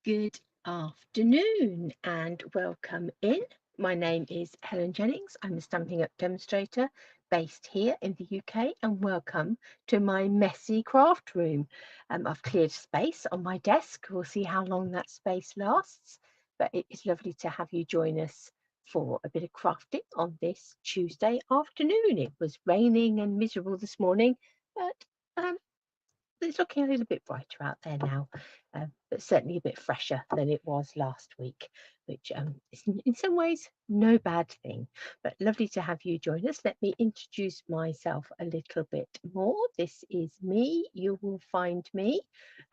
Good afternoon and welcome in. My name is Helen Jennings. I'm a Stampin' Up demonstrator based here in the UK, and welcome to my messy craft room. I've cleared space on my desk. We'll see how long that space lasts, but it is lovely to have you join us for a bit of crafting on this Tuesday afternoon. It was raining and miserable this morning, but it's looking a little bit brighter out there now, but certainly a bit fresher than it was last week, which is in some ways no bad thing. But lovely to have you join us. Let me introduce myself a little bit more. This is me. You will find me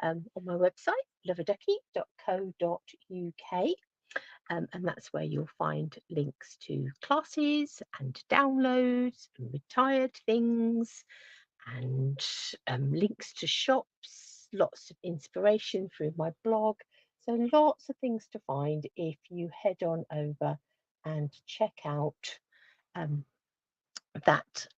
on my website, loveaduckie.co.uk. And that's where you'll find links to classes and downloads and retired things and links to shops, lots of inspiration through my blog. So lots of things to find if you head on over and check out um, that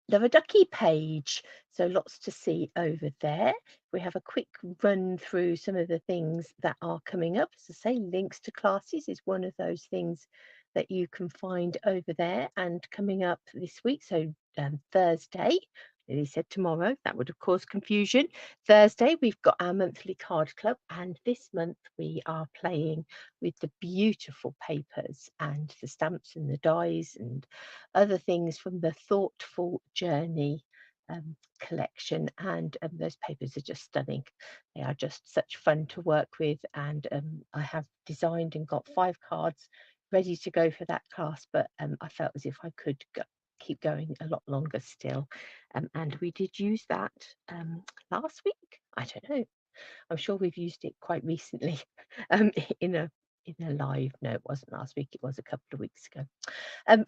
Love-a-Duckie page. So lots to see over there. We have a quick run through some of the things that are coming up. As I say, links to classes is one of those things that you can find over there and coming up this week. So Thursday, Lily said tomorrow, that would have caused confusion. Thursday, we've got our monthly card club, and this month we are playing with the beautiful papers and the stamps and the dies and other things from the Thoughtful Journey collection. And those papers are just stunning. They are just such fun to work with. And I have designed and got 5 cards ready to go for that class, but I felt as if I could keep going a lot longer still. And we did use that last week. I don't know. I'm sure we've used it quite recently um, in a live. No, it wasn't last week. It was a couple of weeks ago.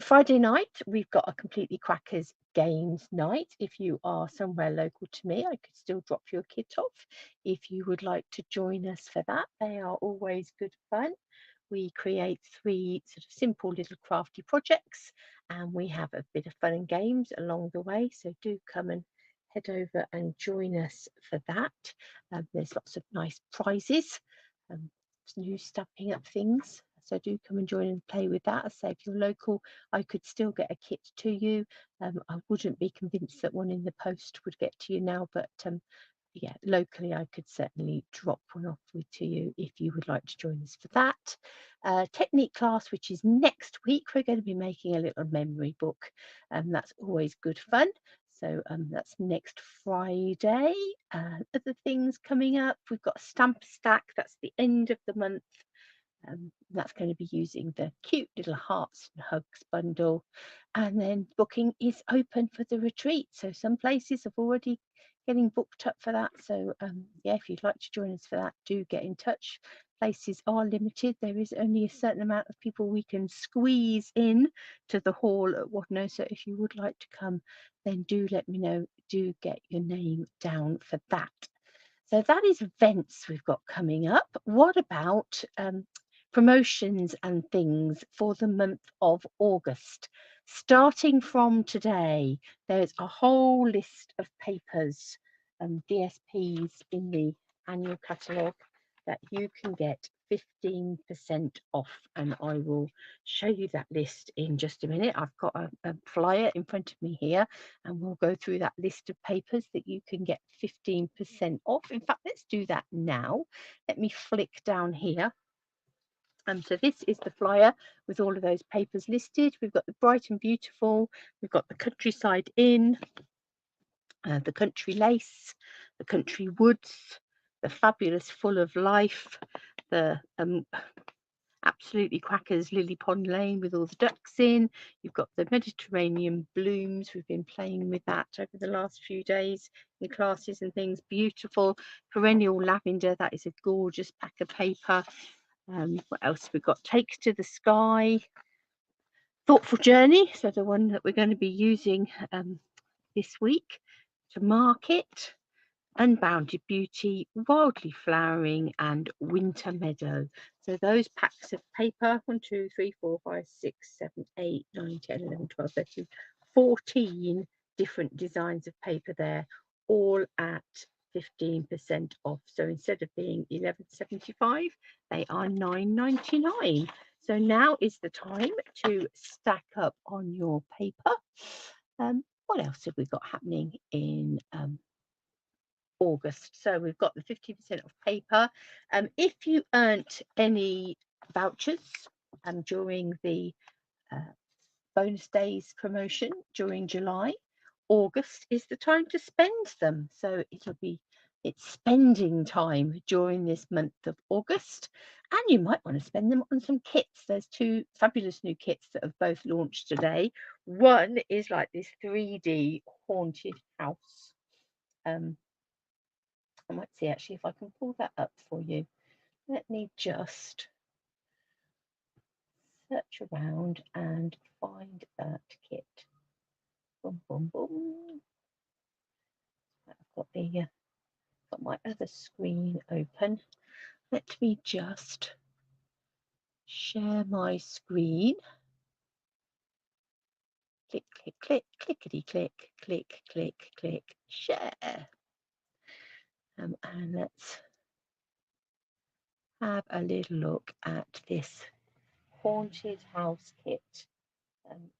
Friday night, we've got a Completely Crackers games night. If you are somewhere local to me, I could still drop your kit off if you would like to join us for that. They are always good fun. We create 3 sort of simple little crafty projects, and we have a bit of fun and games along the way. So do come and head over and join us for that. There's lots of nice prizes, um, new stamping up things. So do come and join and play with that. I say if you're local, I could still get a kit to you. I wouldn't be convinced that one in the post would get to you now, but yeah, locally I could certainly drop one off to you if you would like to join us for that. Technique class, which is next week, we're going to be making a little memory book, and that's always good fun. So that's next Friday. Other things coming up, we've got a stamp stack, that's the end of the month. That's going to be using the cute little hearts and hugs bundle. And then booking is open for the retreat. So some places have already getting booked up for that. So yeah, if you'd like to join us for that, do get in touch. Places are limited. There is only a certain amount of people we can squeeze in to the hall at Wadno. So if you would like to come, then do let me know. Do get your name down for that. So that is events we've got coming up. What about promotions and things for the month of August? Starting from today, there's a whole list of papers, DSPs in the annual catalogue that you can get 15% off, and I will show you that list in just a minute. I've got a flyer in front of me here, and we'll go through that list of papers that you can get 15% off. In fact, let's do that now. Let me flick down here. So this is the flyer with all of those papers listed. We've got the Bright and Beautiful, we've got the Countryside Inn, the Country Lace, the Country Woods, the Fabulous Full of Life, the Absolutely Crackers Lily Pond Lane with all the ducks in. You've got the Mediterranean Blooms. We've been playing with that over the last few days in classes and things. Beautiful Perennial Lavender. That is a gorgeous pack of paper. What else we've got? Take to the Sky. Thoughtful Journey. So the one that we're going to be using this week to market. Unbounded Beauty, Wildly Flowering, and Winter Meadow. So those packs of paper, 1, 2, 3, 4, 5, 6, 7, 8, 9, 10, 11, 12, 13, 14 different designs of paper there, all at 15% off. So instead of being 11.75, they are 9.99. So now is the time to stack up on your paper. What else have we got happening in August? So we've got the 50% off paper. If you earned any vouchers during the bonus days promotion during July, August is the time to spend them. So it's spending time during this month of August, and you might want to spend them on some kits. There's two fabulous new kits that have both launched today. One is like this 3D haunted house. I might see actually if I can pull that up for you. Let me just search around and find that kit. Boom, boom, boom. I've got my other screen open. Let me just share my screen. Click, click, click, clickety click, click, click, click, share. And let's have a little look at this haunted house kit.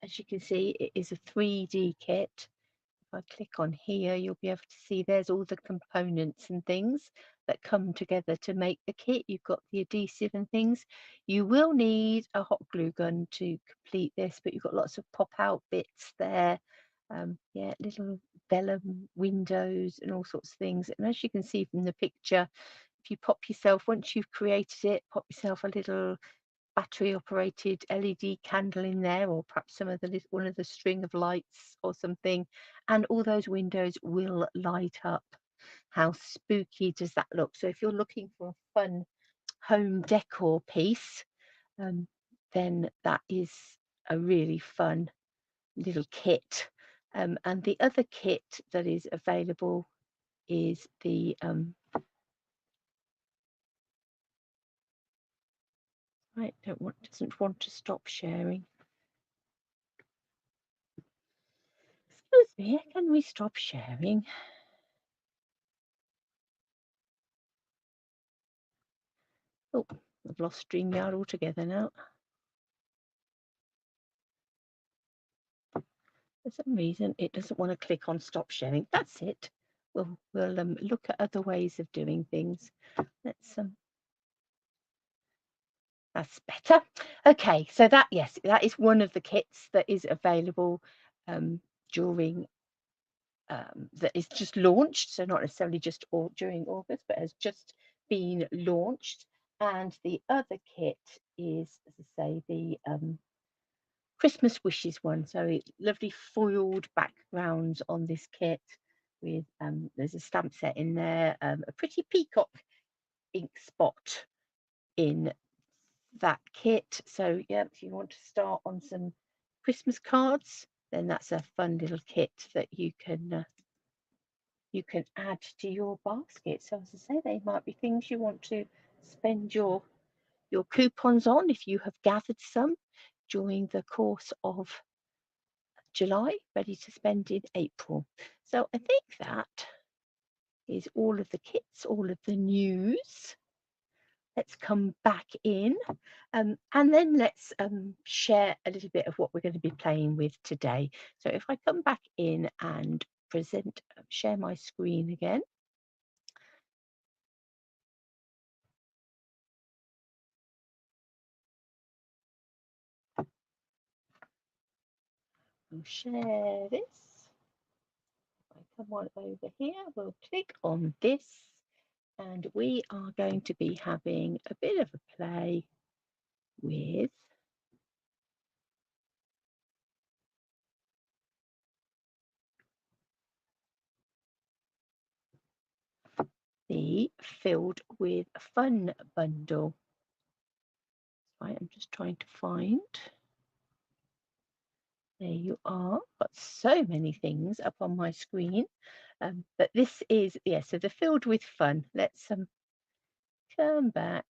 As you can see, it is a 3D kit. If I click on here, you'll be able to see there's all the components and things that come together to make the kit. You've got the adhesive and things. You will need a hot glue gun to complete this, but you've got lots of pop out bits there. Yeah, little vellum windows and all sorts of things. And as you can see from the picture, if you pop yourself, once you've created it, pop yourself a little battery operated LED candle in there, or perhaps one of the string of lights or something, and all those windows will light up. How spooky does that look? So if you're looking for a fun home decor piece, then that is a really fun little kit. And the other kit that is available is the right, doesn't want to stop sharing. Excuse me, can we stop sharing? Oh, I've lost StreamYard altogether now. For some reason, it doesn't want to click on stop sharing. That's it. We'll look at other ways of doing things. Let's that's better. Okay, so that is one of the kits that is available during that is just launched. So not necessarily just during August, but has just been launched. And the other kit is, as I say, the Christmas wishes one. So it's lovely foiled backgrounds on this kit with there's a stamp set in there, a pretty peacock ink spot in that kit. So yeah, if you want to start on some Christmas cards, then that's a fun little kit that you can add to your basket. So as I say, they might be things you want to spend your coupons on if you have gathered some during the course of July, ready to spend in April. So I think that is all of the kits, all of the news. Let's come back in and then let's share a little bit of what we're going to be playing with today. So if I come back in and share my screen again. We'll share this. If I come on over here, we'll click on this and we are going to be having a bit of a play with the Filled with Fun bundle. Right, I'm just trying to find. There you are. Got so many things up on my screen. But this is, so the Filled with Fun. Let's turn back.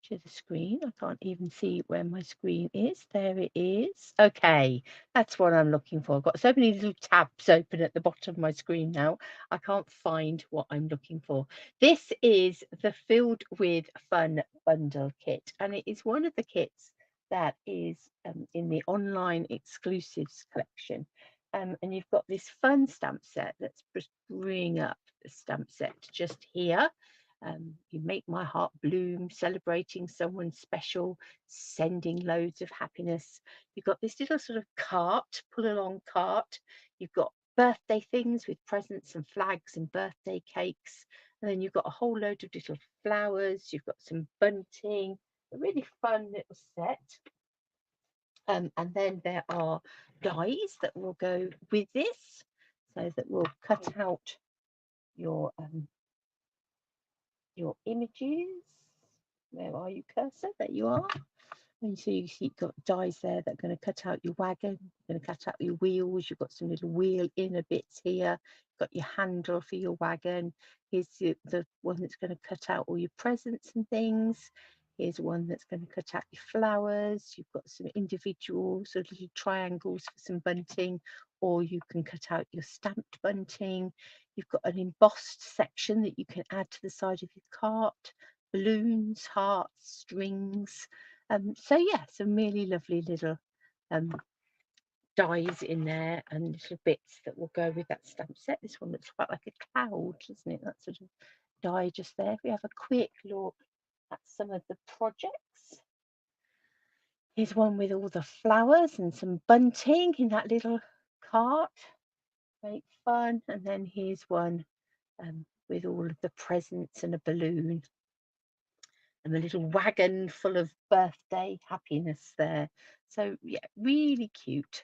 to the screen. I can't even see where my screen is. There it is. Okay, that's what I'm looking for. I've got so many little tabs open at the bottom of my screen now. I can't find what I'm looking for. This is the Filled with Fun bundle kit, and it is one of the kits that is in the online exclusives collection. And you've got this fun stamp set. Let's just bring up the stamp set just here. You make my heart bloom, celebrating someone special, sending loads of happiness. You've got this little sort of cart, pull along cart. You've got birthday things with presents and flags and birthday cakes. And then you've got a whole load of little flowers. You've got some bunting, a really fun little set. And then there are dies that will go with this, so that will cut out your images. Where are you, cursor? There you are. And so you see you've got dies there that are going to cut out your wagon, going to cut out your wheels. You've got some little wheel inner bits here. You've got your handle for your wagon. Here's the one that's going to cut out all your presents and things. Here's one that's going to cut out your flowers. You've got some individual sort of little triangles for some bunting, or you can cut out your stamped bunting. You've got an embossed section that you can add to the side of your cart, balloons, hearts, strings. So yeah, some really lovely little dies in there and little bits that will go with that stamp set. This one looks quite like a cloud, doesn't it? That sort of die just there. If we have a quick look at some of the projects. Here's one with all the flowers and some bunting in that little cart. Great fun. And then here's one with all of the presents and a balloon. And a little wagon full of birthday happiness there. So yeah, really cute.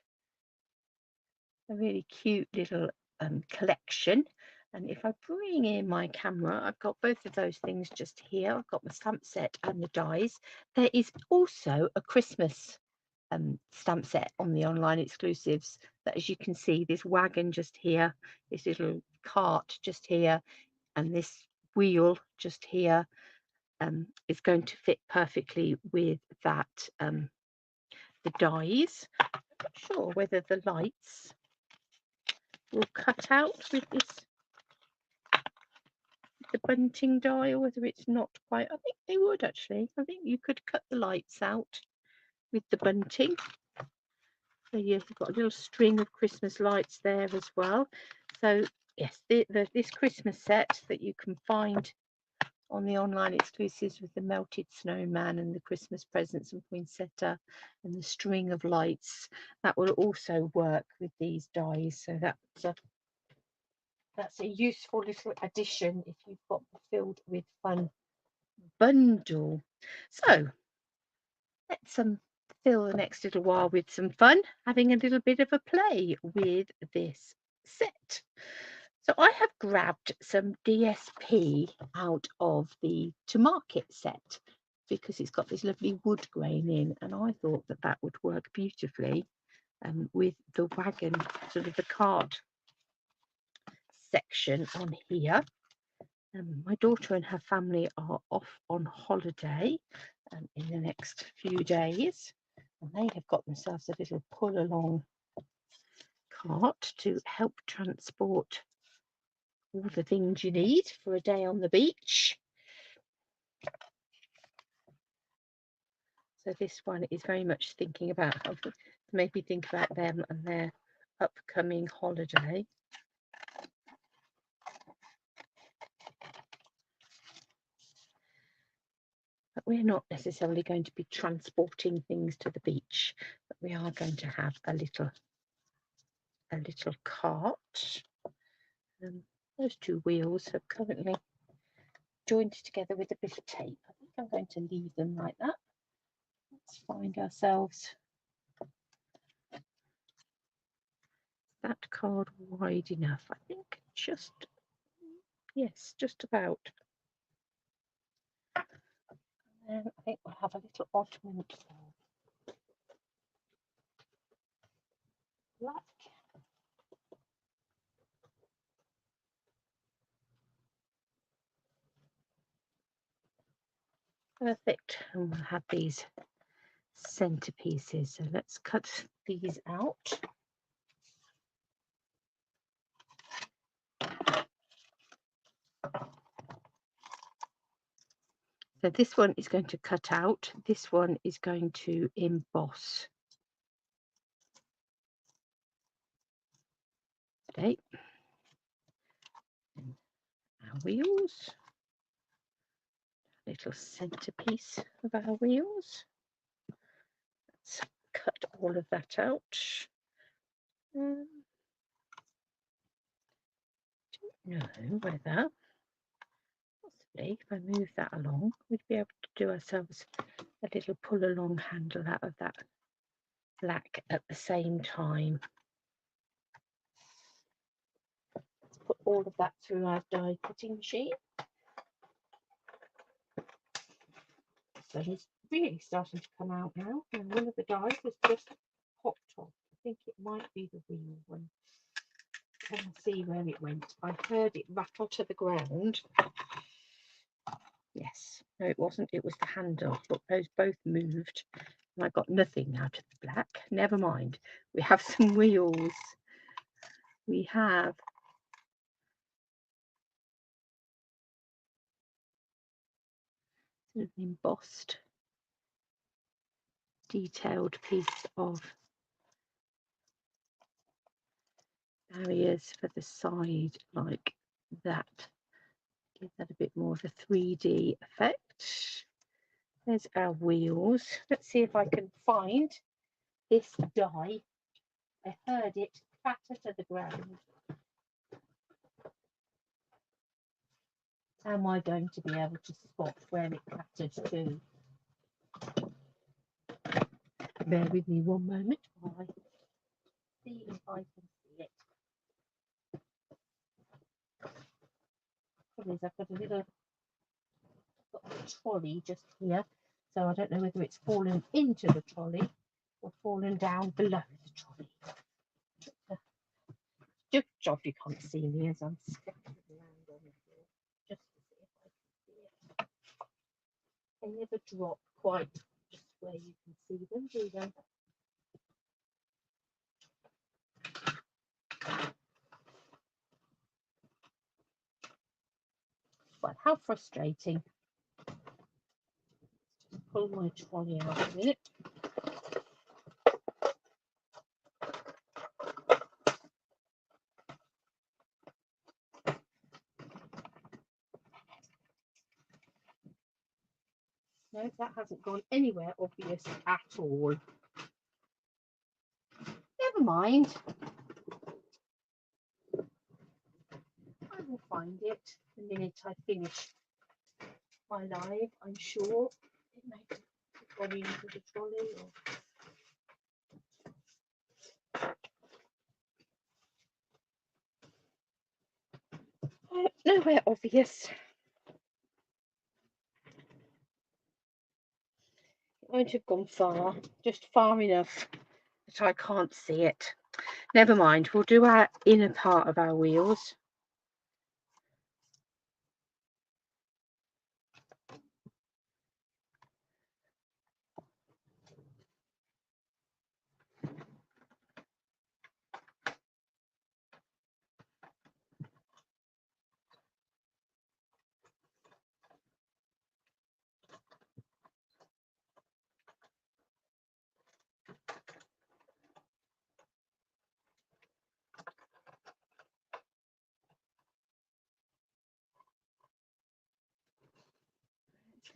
A really cute little collection. And if I bring in my camera, I've got both of those things just here. I've got my stamp set and the dies. There is also a Christmas stamp set on the online exclusives that, as you can see, this wagon just here, this little cart just here, and this wheel just here is going to fit perfectly with that the dies. I'm not sure whether the lights will cut out with this, the bunting die, or whether it's not quite. I think they would actually. I think you could cut the lights out with the bunting. So you've got a little string of Christmas lights there as well. So yes, this Christmas set that you can find on the online exclusives with the melted snowman and the Christmas presents and poinsettia and the string of lights, that will also work with these dies. So that's a useful little addition if you've got the Filled with Fun bundle. So let's fill the next little while with some fun, having a little bit of a play with this set. So I have grabbed some DSP out of the To Market set because it's got this lovely wood grain in, and I thought that that would work beautifully with the wagon, sort of the cart section on here. My daughter and her family are off on holiday in the next few days, and they have got themselves a little pull along cart to help transport all the things you need for a day on the beach. So this one is very much thinking about how to make me think about them and their upcoming holiday. But we're not necessarily going to be transporting things to the beach, but we are going to have a little cart. Those two wheels are currently joined together with a bit of tape. I think I'm going to leave them like that. Let's find ourselves that card wide enough. I think just, yes, just about. And then I think we'll have a little oddment of black. Perfect. And we'll have these centerpieces. So let's cut these out. So this one is going to cut out. This one is going to emboss. Okay. And our wheels. Little centerpiece of our wheels. Let's cut all of that out. Don't know whether, possibly, if I move that along, we'd be able to do ourselves a little pull along handle out of that black at the same time. Let's put all of that through our die cutting machine. So it's really starting to come out now. And one of the dies has just popped off. I think it might be the wheel one. Can I see where it went? I heard it rattle to the ground. Yes, no, it wasn't. It was the handle. Look, those both moved, and I got nothing out of the black. Never mind. We have some wheels. We have an embossed, detailed piece of barriers for the side, like that. Give that a bit more of a 3D effect. There's our wheels. Let's see if I can find this die. I heard it clatter to the ground. Am I going to be able to spot where it clattered to? Bear with me one moment while I see if I can see it. Problem is, I've got a little trolley just here, so I don't know whether it's fallen into the trolley or fallen down below the trolley. Just off, you can't see me as I'm stepping around on the floor, just to see if I can see it. They never drop quite just where you can see them, do they? Well, how frustrating. Just pull my trolley out a minute. No, that hasn't gone anywhere obvious at all. Never mind. I will find it the minute I finish my live, I'm sure. It may have gone into the trolley or... nowhere obvious. It won't have gone far, just far enough that I can't see it. Never mind, we'll do our inner part of our wheels.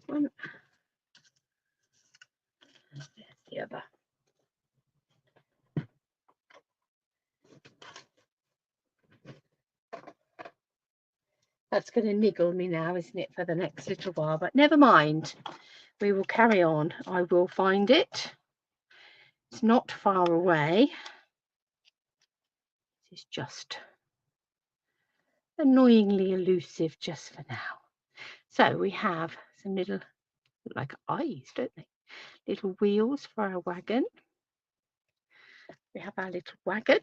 One. There's the other. That's going to niggle me now, isn't it, for the next little while? But never mind. We will carry on. I will find it. It's not far away. It's just annoyingly elusive just for now. So we have some little, like eyes, don't they? Little wheels for our wagon. We have our little wagon.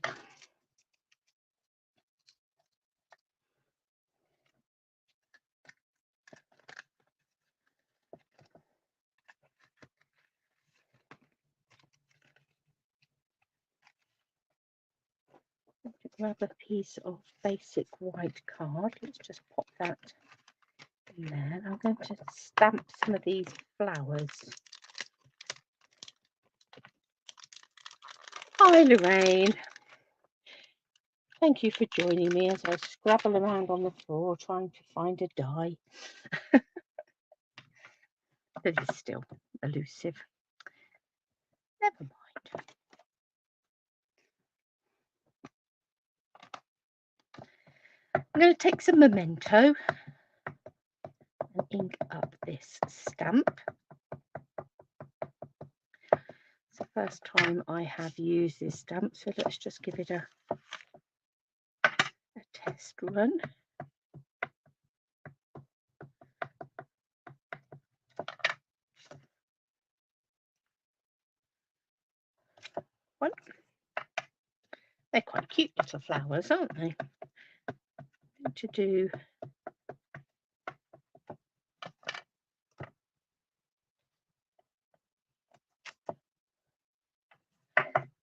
grab a piece of basic white card. Let's just pop that in there. I'm going to stamp some of these flowers. Hi Lorraine. Thank you for joining me as I scrabble around on the floor trying to find a die. That is still elusive. Never mind. I'm going to take some memento and ink up this stamp. It's the first time I have used this stamp, so let's just give it a test run. One. They're quite cute little flowers, aren't they? To do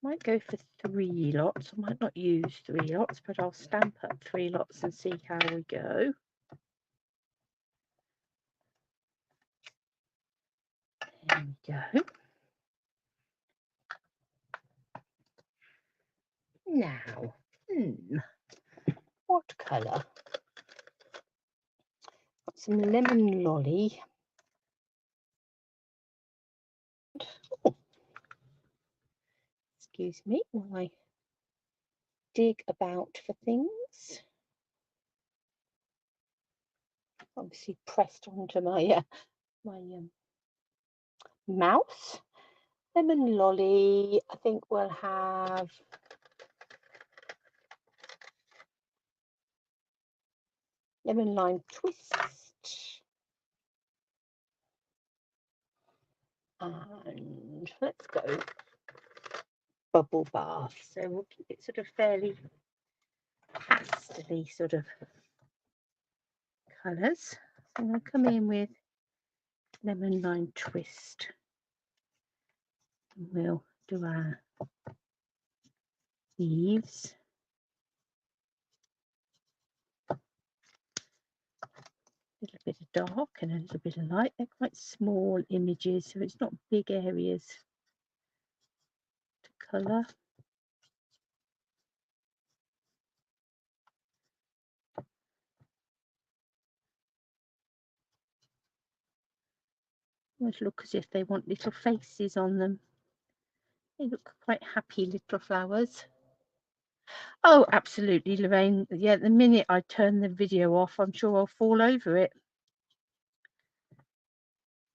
might go for 3 lots. I might not use 3 lots, but I'll stamp up 3 lots and see how we go. There we go. Now, what colour? Got some lemon lolly. Oh, excuse me while I dig about for things. Obviously pressed onto my mouse. Lemon lolly. I think we'll have lemon lime twist. And let's go bubble bath. So we'll keep it sort of fairly pastel-y sort of colours. So I'm going to come in with lemon lime twist. And we'll do our leaves. A little bit of dark and a little bit of light. They're quite small images, so it's not big areas to colour. Almost look as if they want little faces on them. They look quite happy little flowers. Oh, absolutely, Lorraine. Yeah, the minute I turn the video off, I'm sure I'll fall over it.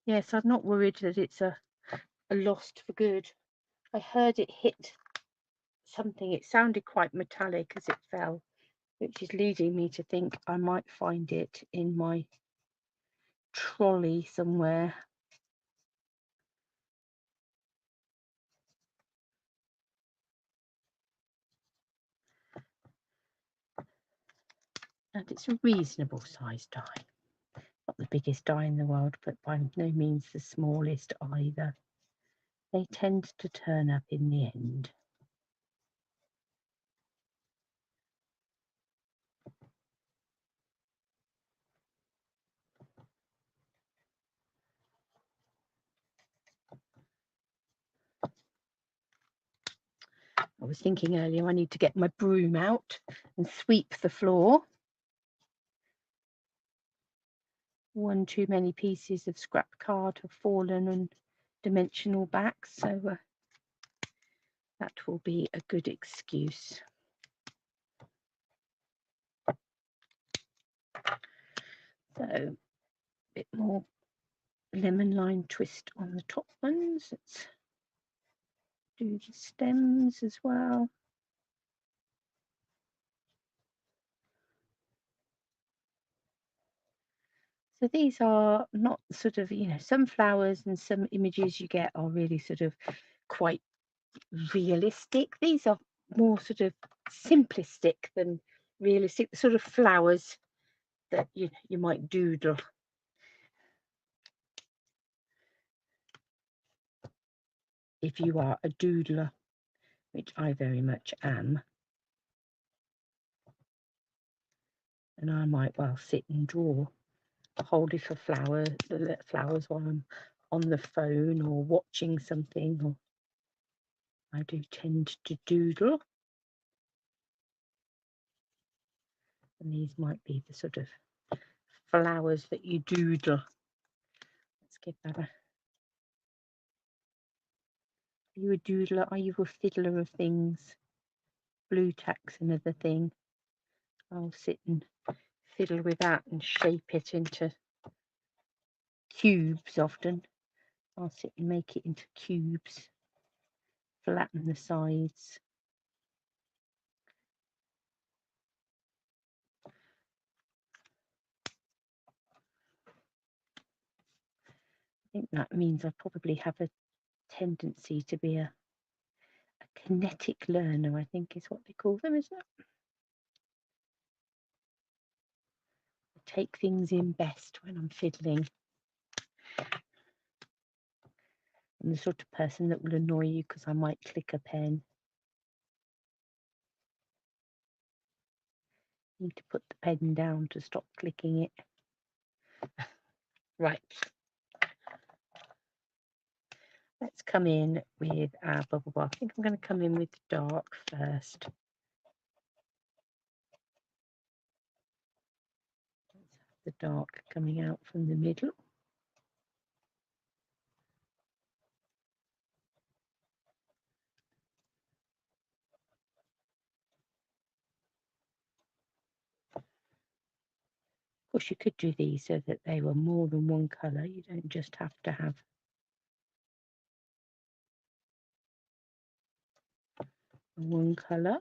Yes, I'm not worried that it's a lost for good. I heard it hit something. It sounded quite metallic as it fell, which is leading me to think I might find it in my trolley somewhere. And it's a reasonable sized die. Not the biggest die in the world, but by no means the smallest either. They tend to turn up in the end. I was thinking earlier I need to get my broom out and sweep the floor. One too many pieces of scrap card have fallen on dimensional back, so that will be a good excuse. So a bit more lemon lime twist on the top ones. Let's do the stems as well. So these are not sort of, some flowers and some images you get are really sort of quite realistic. These are more sort of simplistic than realistic, the sort of flowers that you might doodle. If you are a doodler, which I very much am. And I might well sit and draw a whole little flowers while I'm on the phone or watching something, or I do tend to doodle. And these might be the sort of flowers that you doodle. Let's give that a... Are you a doodler? Are you a fiddler of things? Blue tack's another thing. I'll sit and fiddle with that and shape it into cubes often. I'll sit and make it into cubes, flatten the sides. I think that means I probably have a tendency to be a kinetic learner, I think is what they call them, isn't it? I take things in best when I'm fiddling. I'm the sort of person that will annoy you because I might click a pen. Need to put the pen down to stop clicking it. Right. Let's come in with our bubble bath. I think I'm going to come in with dark first. Let's have the dark coming out from the middle. Of course, you could do these so that they were more than one colour. You don't just have to have one colour.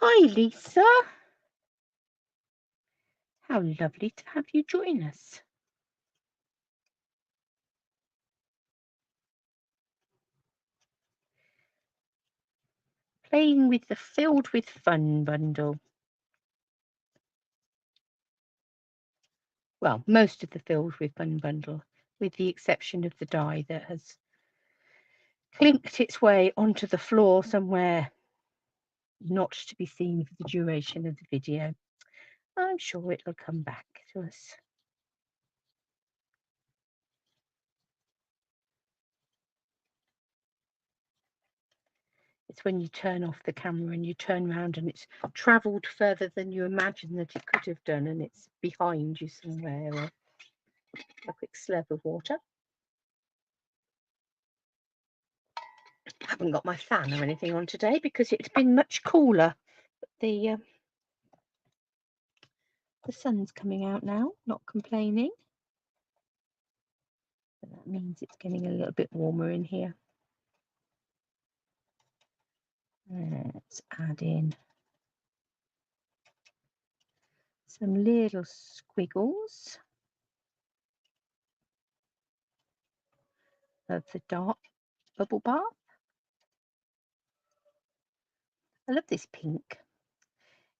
Hi, Lisa. How lovely to have you join us. Playing with the Filled with Fun bundle. Well, most of the Filled with Fun bundle, with the exception of the die that has clinked its way onto the floor somewhere, not to be seen for the duration of the video. I'm sure it'll come back to us. It's when you turn off the camera and you turn around and it's travelled further than you imagine that it could have done, and it's behind you somewhere. Or a quick slurp of water. I haven't got my fan or anything on today because it's been much cooler. The sun's coming out now, not complaining. But that means it's getting a little bit warmer in here. Let's add in some little squiggles of the dark bubble bath. I love this pink.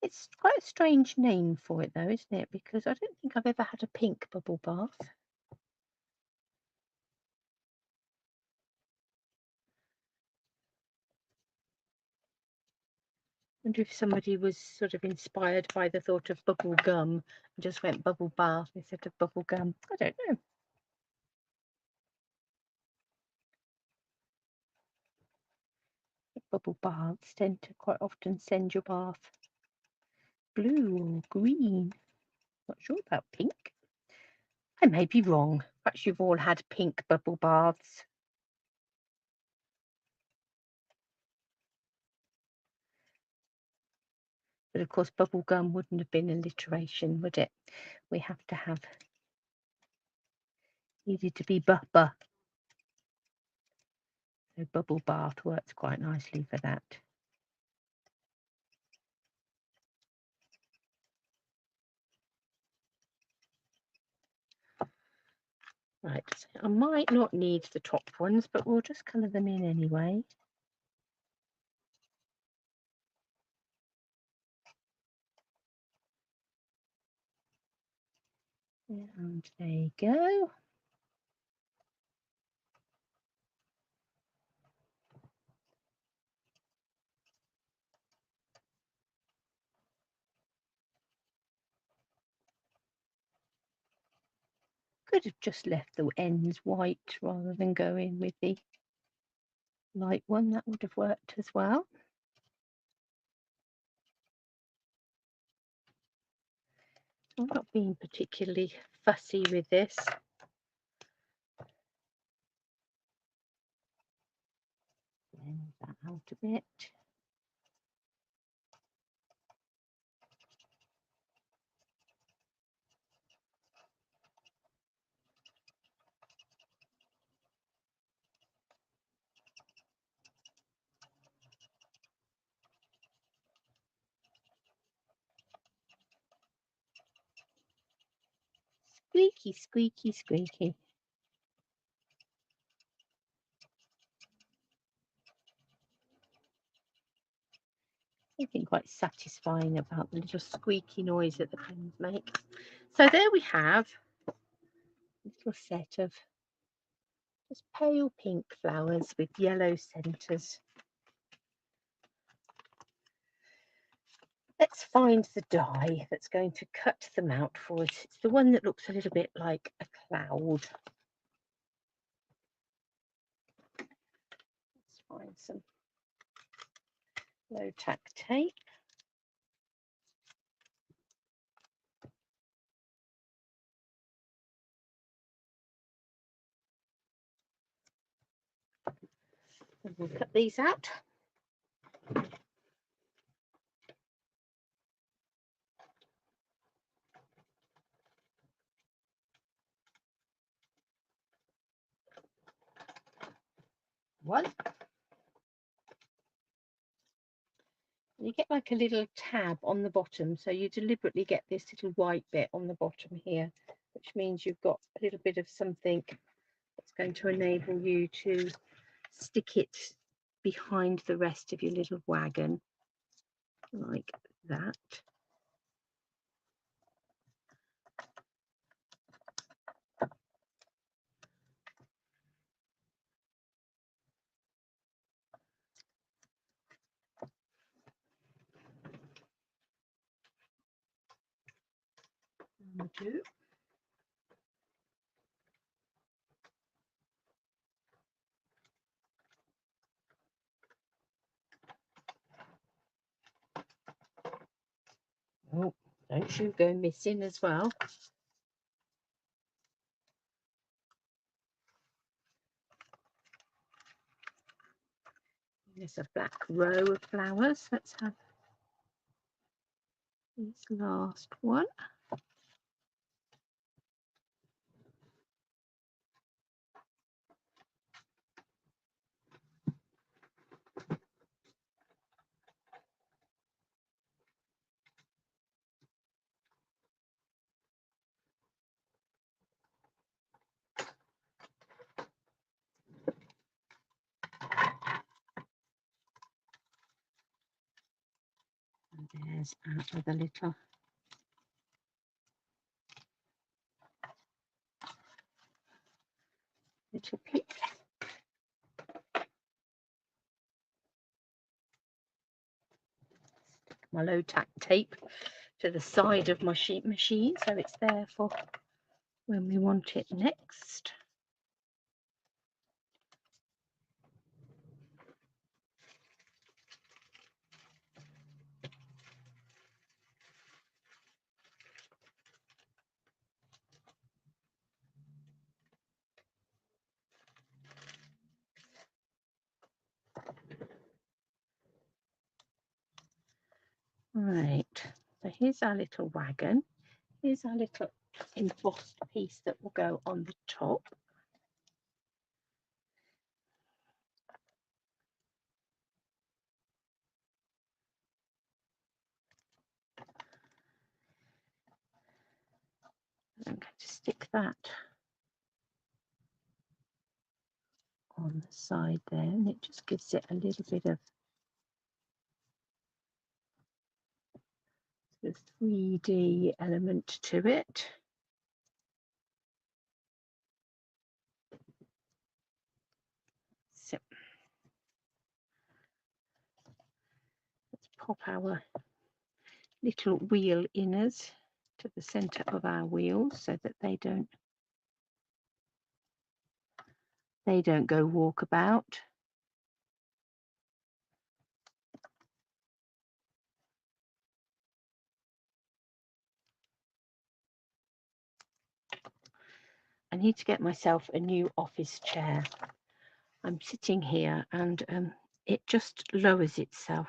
It's quite a strange name for it though, isn't it? Because I don't think I've ever had a pink bubble bath. I wonder if somebody was sort of inspired by the thought of bubble gum and just went bubble bath instead of bubble gum. I don't know. Bubble baths tend to quite often send your bath blue or green. Not sure about pink. I may be wrong. Perhaps you've all had pink bubble baths. But of course, bubble gum wouldn't have been alliteration, would it? We have to have, needed to be bubba. So bubble bath works quite nicely for that. Right, so I might not need the top ones, but we'll just colour them in anyway. And there you go. Could have just left the ends white rather than go in with the light one. That would have worked as well. I'm not being particularly fussy with this. Blend that out a bit. Squeaky, squeaky, squeaky. Something quite satisfying about the little squeaky noise that the pens make. So there we have a little set of just pale pink flowers with yellow centres. Let's find the die that's going to cut them out for us. It's the one that looks a little bit like a cloud. Let's find some low tack tape. And we'll cut these out. One. You get like a little tab on the bottom, so you deliberately get this little white bit on the bottom here, which means you've got a little bit of something that's going to enable you to stick it behind the rest of your little wagon, like that. Two. Oh, don't you go missing as well. There's a black row of flowers. Let's have this last one. And there's our other little piece. Stick my low tack tape to the side of my sheet machine so it's there for when we want it next. Right, so here's our little wagon. Here's our little embossed piece that will go on the top. I'm going to stick that on the side there, and it just gives it a little bit of sort of 3D element to it. pop our little wheel inners to the centre of our wheels so that they don't go walkabout. I need to get myself a new office chair. I'm sitting here and it just lowers itself.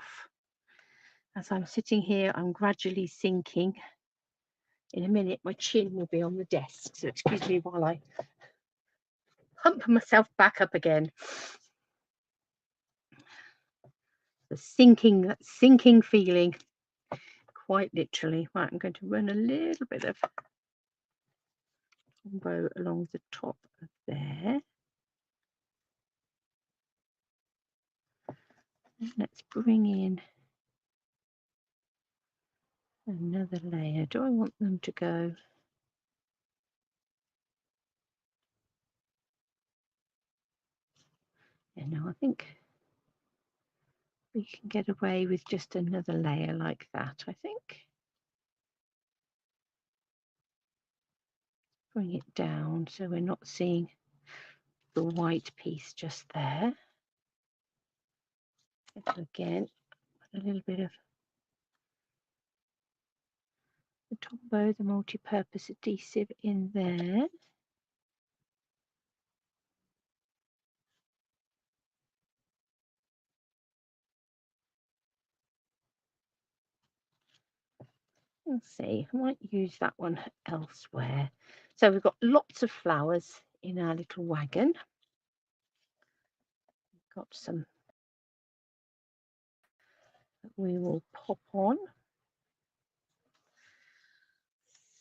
As I'm sitting here, I'm gradually sinking. In a minute, my chin will be on the desk, so excuse me while I hump myself back up again. The sinking feeling, quite literally. Right, I'm going to run a little bit of combo along the top of there. And let's bring in another layer. Do I want them to go? Yeah, no, I think we can get away with just another layer like that, I think. Bring it down so we're not seeing the white piece just there. Again, a little bit of the Tombow, the multi-purpose adhesive in there. Let's see, I might use that one elsewhere. So we've got lots of flowers in our little wagon. Got some that we will pop on.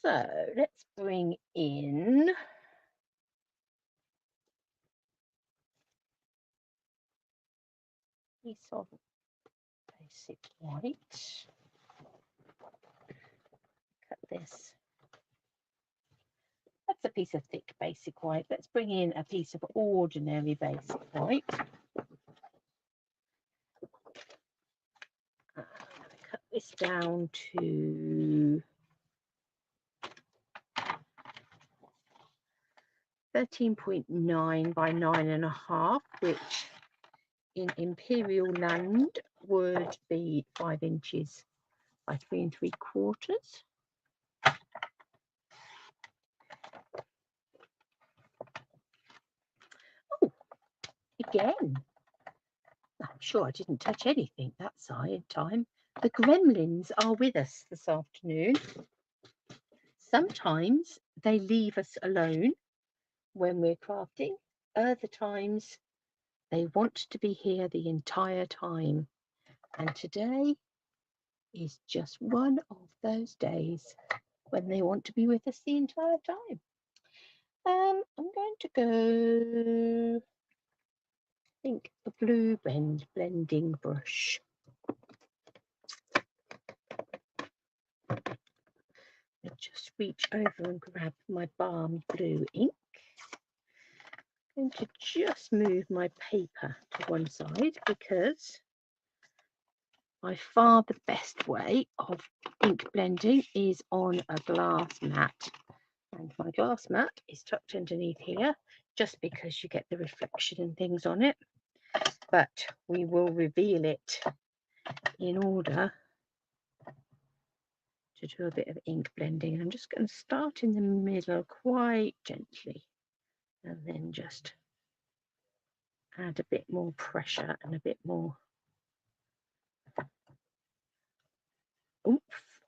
So let's bring in a piece of basic white. Cut this. That's a piece of thick basic white. Let's bring in a piece of ordinary basic white. I'm going to cut this down to 13.9 by 9.5, which in Imperial land would be 5 inches by 3 3/4. Oh, again, I'm sure I didn't touch anything that side in time. The gremlins are with us this afternoon. Sometimes they leave us alone when we're crafting. Other times they want to be here the entire time. And today is just one of those days when they want to be with us the entire time. I'm going to go, I think, a blue blending brush. I'll just reach over and grab my balm blue ink. I'm going to just move my paper to one side because by far the best way of ink blending is on a glass mat. And my glass mat is tucked underneath here just because you get the reflection and things on it. But we will reveal it in order to do a bit of ink blending. I'm just going to start in the middle quite gently and then just add a bit more pressure and a bit more oomph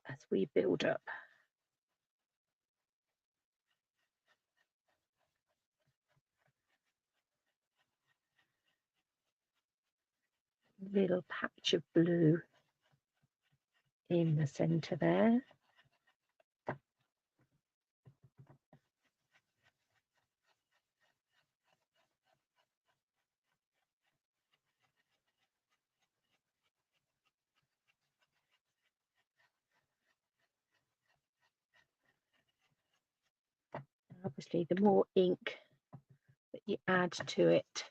as we build up. Little patch of blue in the center there. Obviously, the more ink that you add to it,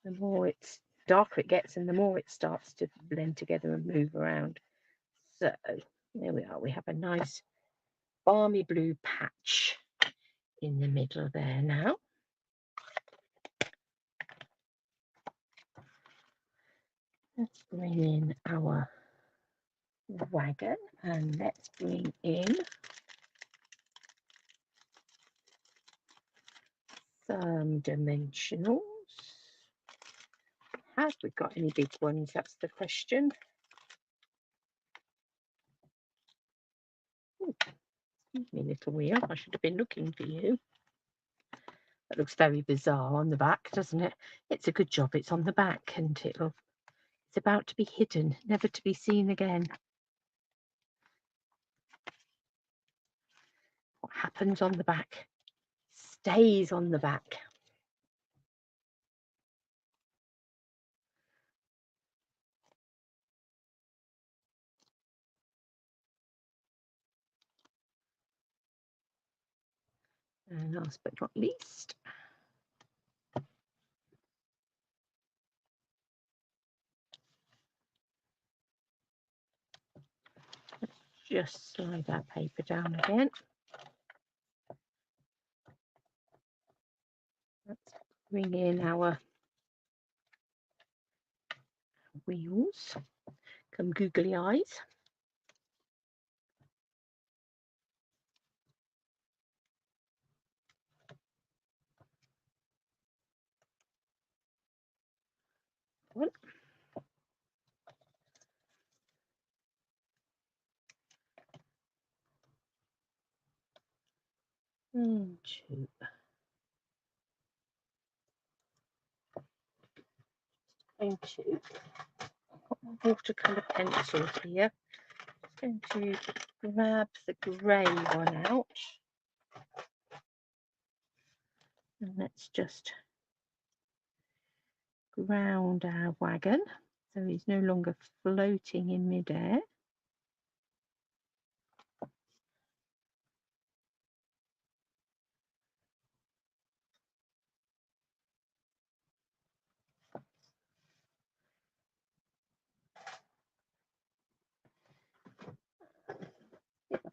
The more it's darker it gets and the more it starts to blend together and move around. So there we are, we have a nice balmy blue patch in the middle there now. Let's bring in our wagon and let's bring in some dimensionals. Have we got any big ones? That's the question. Ooh, excuse me, little wheel. I should have been looking for you. That looks very bizarre on the back, doesn't it? It's a good job it's on the back, and it's about to be hidden, never to be seen again. What happens on the back stays on the back. And last but not least, let's just slide that paper down again. Let's bring in our wheels. Come googly eyes. One. And two. Going to, I've got my watercolour pencils here. Just going to grab the grey one out. And let's just ground our wagon so he's no longer floating in midair.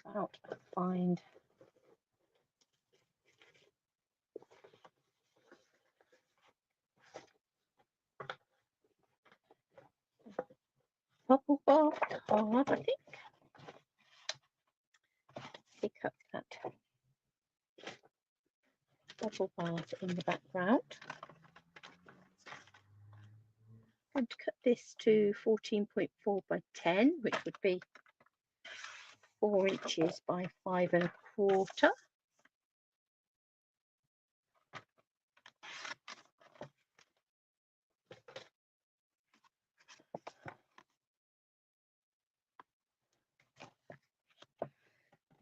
About find bubble bath card, I think. Pick up that bubble bath in the background. I'm going to cut this to 14.4 by 10, which would be 4 inches by 5 1/4.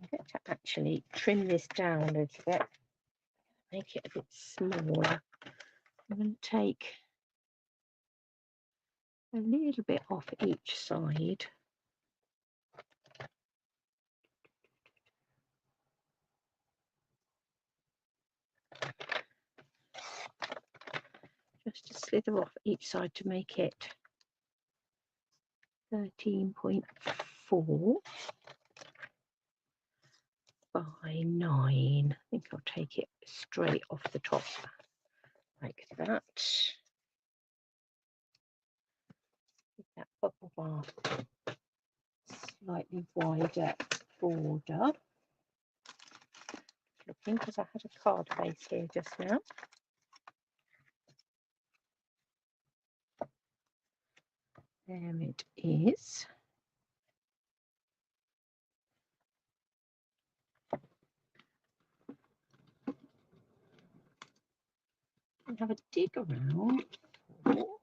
I'm going to actually trim this down a little bit, make it a bit smaller. I'm going to take a little bit off each side. Just to slither off each side to make it 13.4 by 9. I think I'll take it straight off the top like that. With that bubble bath slightly wider border. Looking, because I had a card base here just now. There it is. And have a dig around for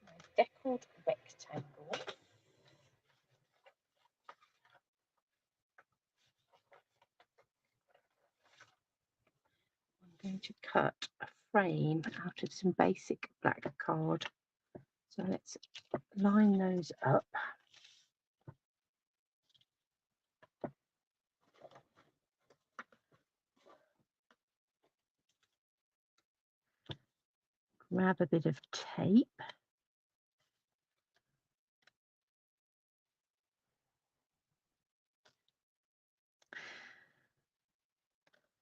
my deckled rectangle. I'm going to cut frame out of some basic black card. So let's line those up. Grab a bit of tape.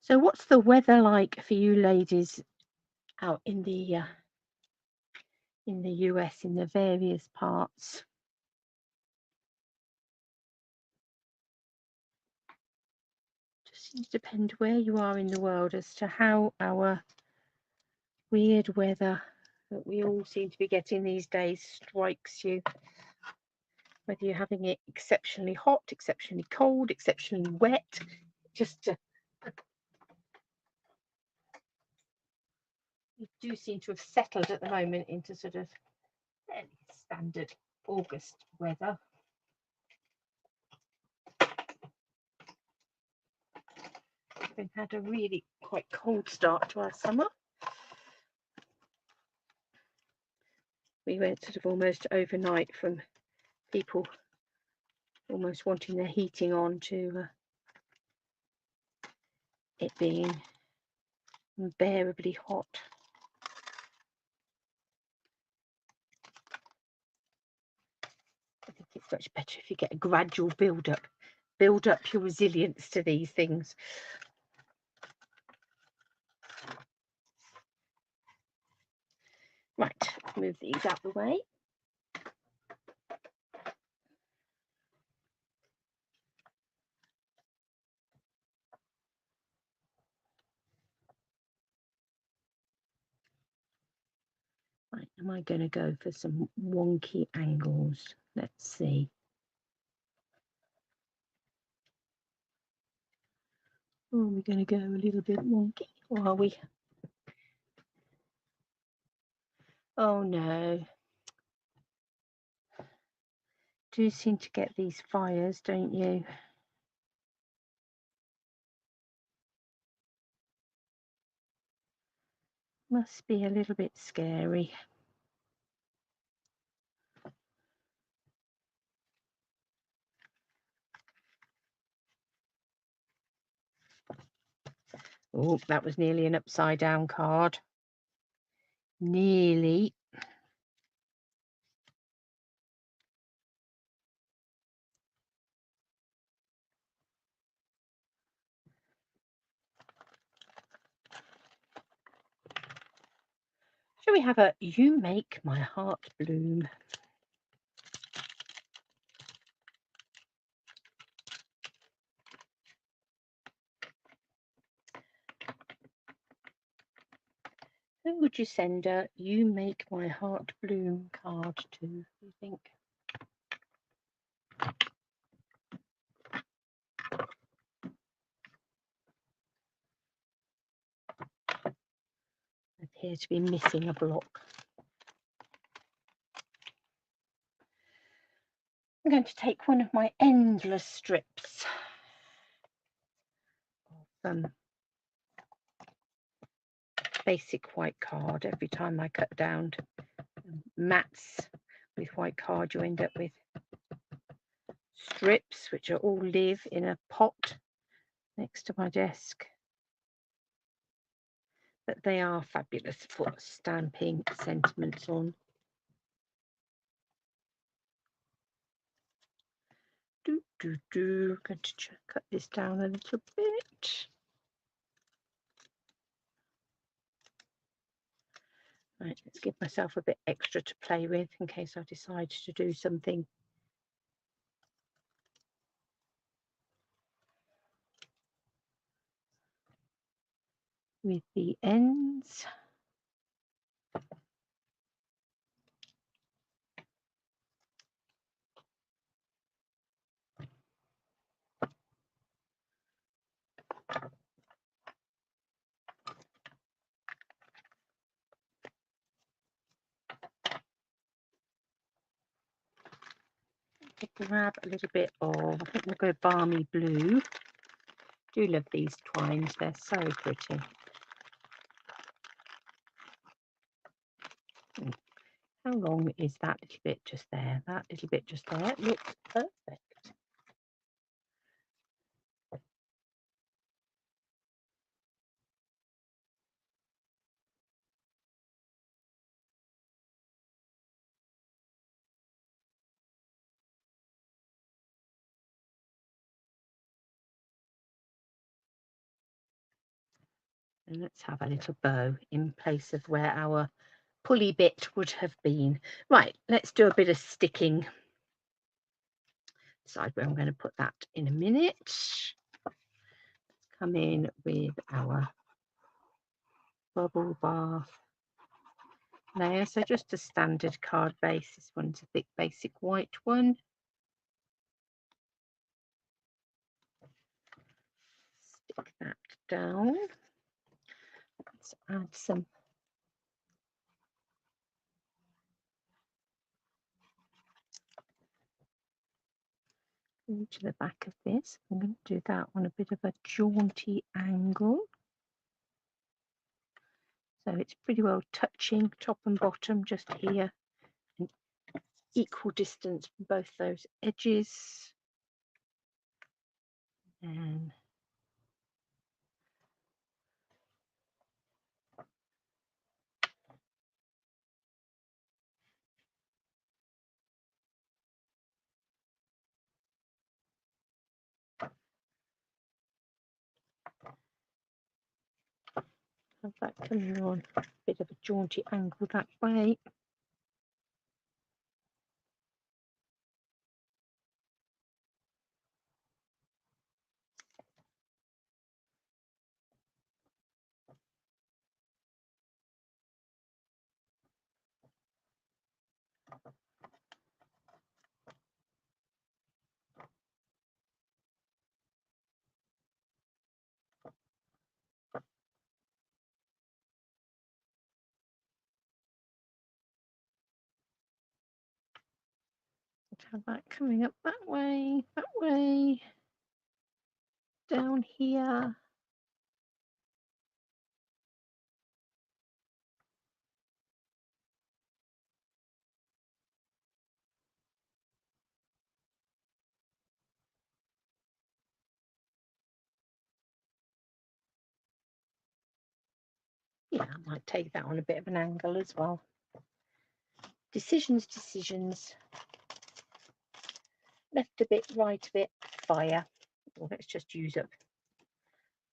So what's the weather like for you ladies out in the US, in the various parts? Just seems to depend where you are in the world as to how our weird weather that we all seem to be getting these days strikes you. Whether you're having it exceptionally hot, exceptionally cold, exceptionally wet, just we do seem to have settled at the moment into sort of fairly standard August weather. We've had a really quite cold start to our summer. We went sort of almost overnight from people almost wanting their heating on to it being unbearably hot. I think it's much better if you get a gradual build up your resilience to these things. Right, move these out the way. Right, am I going to go for some wonky angles? Let's see. Or are we going to go a little bit wonky? Or are we? Oh no. Do seem to get these fires, don't you? Must be a little bit scary. Oh, that was nearly an upside down card. Nearly. Shall we have a "You Make My Heart Bloom"? Who would you send a "You Make My Heart Bloom" card to, do you think? I appear to be missing a block. I'm going to take one of my endless strips of basic white card. Every time I cut down mats with white card, you end up with strips which are all live in a pot next to my desk. But they are fabulous for stamping sentiments on. Going to cut this down a little bit. Right, let's give myself a bit extra to play with in case I decide to do something with the ends. Grab a little bit of, I think we'll go balmy blue. Do love these twines, they're so pretty. How long is that little bit just there? That little bit just there looks perfect. And let's have a little bow in place of where our pulley bit would have been. Right, let's do a bit of sticking. Decide where I'm going to put that in a minute. Let's come in with our bubble bath layer. So just a standard card base. This one's a thick basic white one. Stick that down. Let's add some to the back of this. I'm going to do that on a bit of a jaunty angle. So it's pretty well touching top and bottom just here. An equal distance from both those edges. And have that coming on a bit of a jaunty angle that way. Have that coming up that way, down here. Yeah, I might take that on a bit of an angle as well. Decisions. Left a bit, right a bit, fire. Well, let's just use up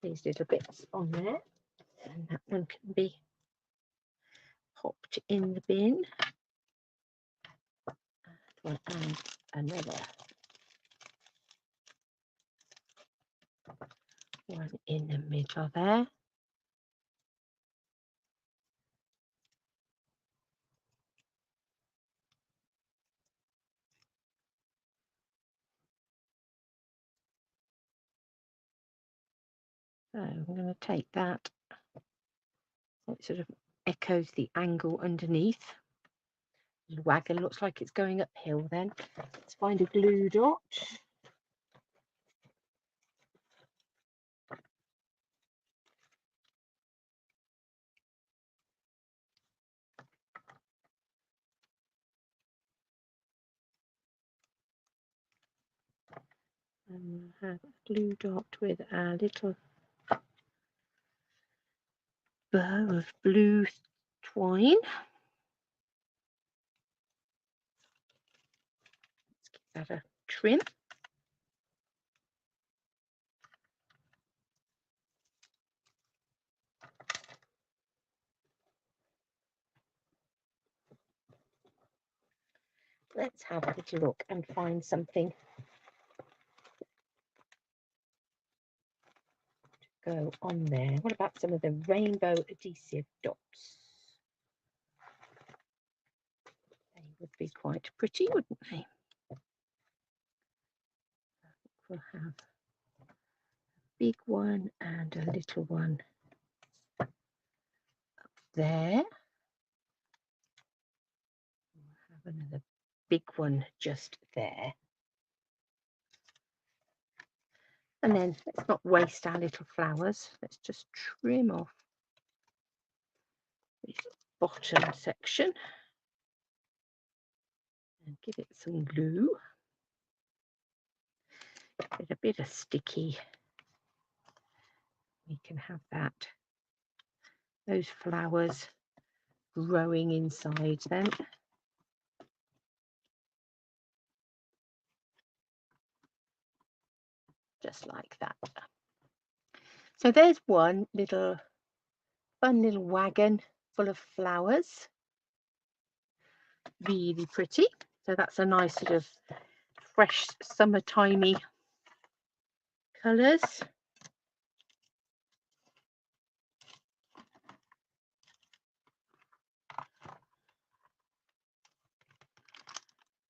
these little bits on there. And that one can be popped in the bin. And another one in the middle there. So I'm going to take that. It sort of echoes the angle underneath. The wagon looks like it's going uphill then. Let's find a glue dot. And have a glue dot with a little bow of blue twine. Let's give that a trim. Let's have a little look and find something to go on there. What about some of the rainbow adhesive dots? They would be quite pretty, wouldn't they? We'll have a big one and a little one up there. We'll have another big one just there. And then let's not waste our little flowers. Let's just trim off this bottom section. and give it some glue. With a bit of sticky, we can have those flowers growing inside then. Just like that. So there's one little fun little wagon full of flowers. Really pretty. So that's a nice sort of fresh summertimey colours.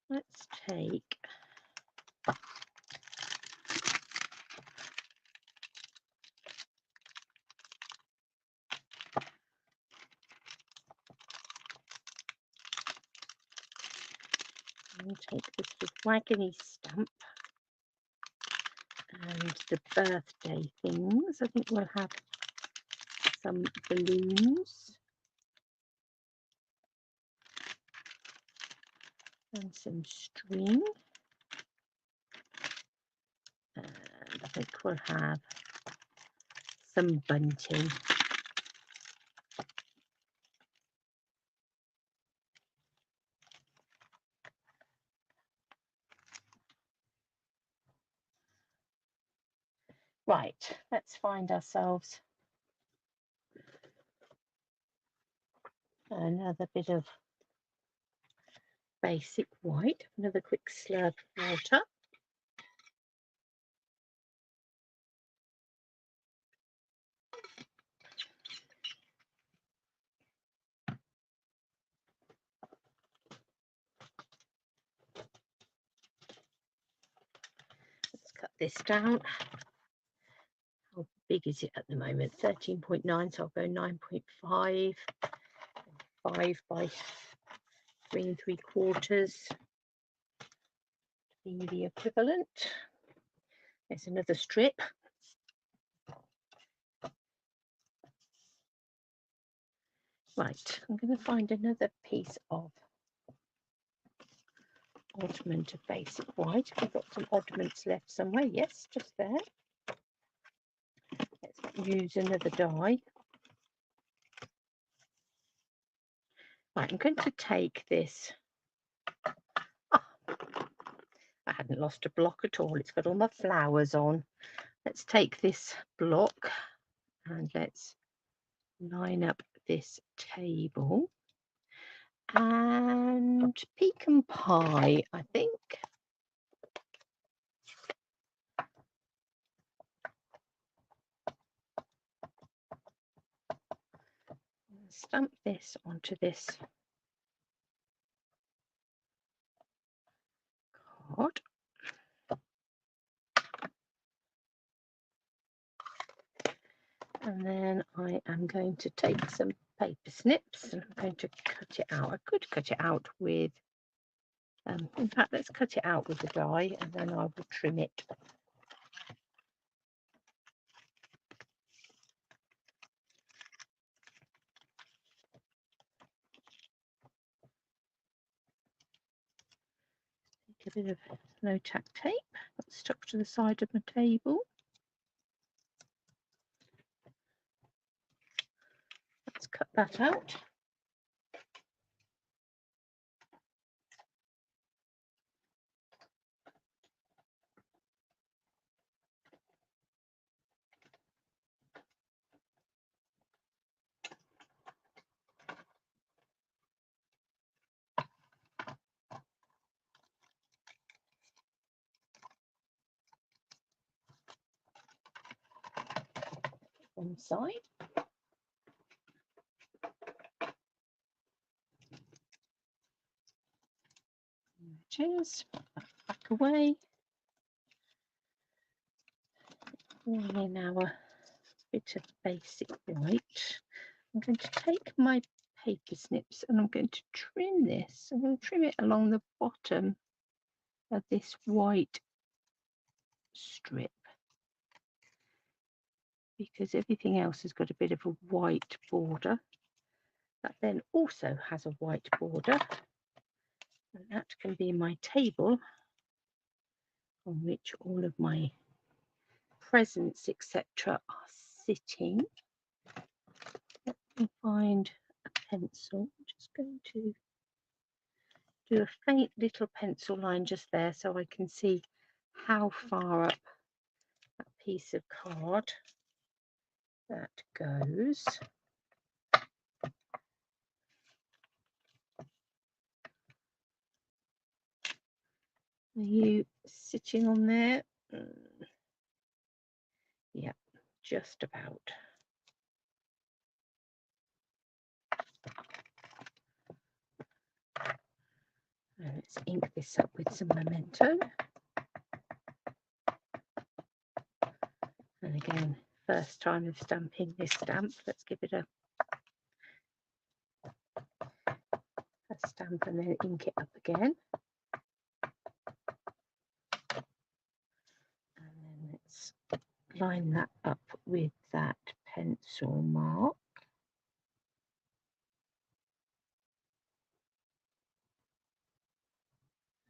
Let's take this little wagony stamp and the birthday things. I think we'll have some balloons and some string, and I think we'll have some bunting. Right, let's find ourselves another bit of basic white, another quick slurp of water. Let's cut this down. How big is it at the moment? 13.9, so I'll go 9.5, 5 by 3 3/4 be the equivalent. There's another strip. Right, I'm going to find another piece of oddment of basic white. We've got some oddments left somewhere. Yes, just there. Let's use another die. Right, I'm going to take this. Oh, I hadn't lost a block at all. It's got all my flowers on. Let's take this block and let's line up this table. And pecan pie, I think. Stamp this onto this card. And then I am going to take some paper snips and I'm going to cut it out. I could cut it out with, in fact, let's cut it out with the die and then I will trim it. Take a bit of low tack tape that's stuck to the side of my table. Let's cut that out. One side. There it is. Back away. And then our bit of basic white. I'm going to take my paper snips and I'm going to trim this. I'm going to trim it along the bottom of this white strip because everything else has got a bit of a white border that then also has a white border, And that can be my table on which all of my presents, etc., are sitting. Let me find a pencil. I'm just going to do a faint little pencil line just there so I can see how far up that piece of card that goes. Are you sitting on there? Yeah, just about. And let's ink this up with some memento. And again, first time of stamping this stamp, let's give it a stamp and then ink it up again. And then let's line that up with that pencil mark.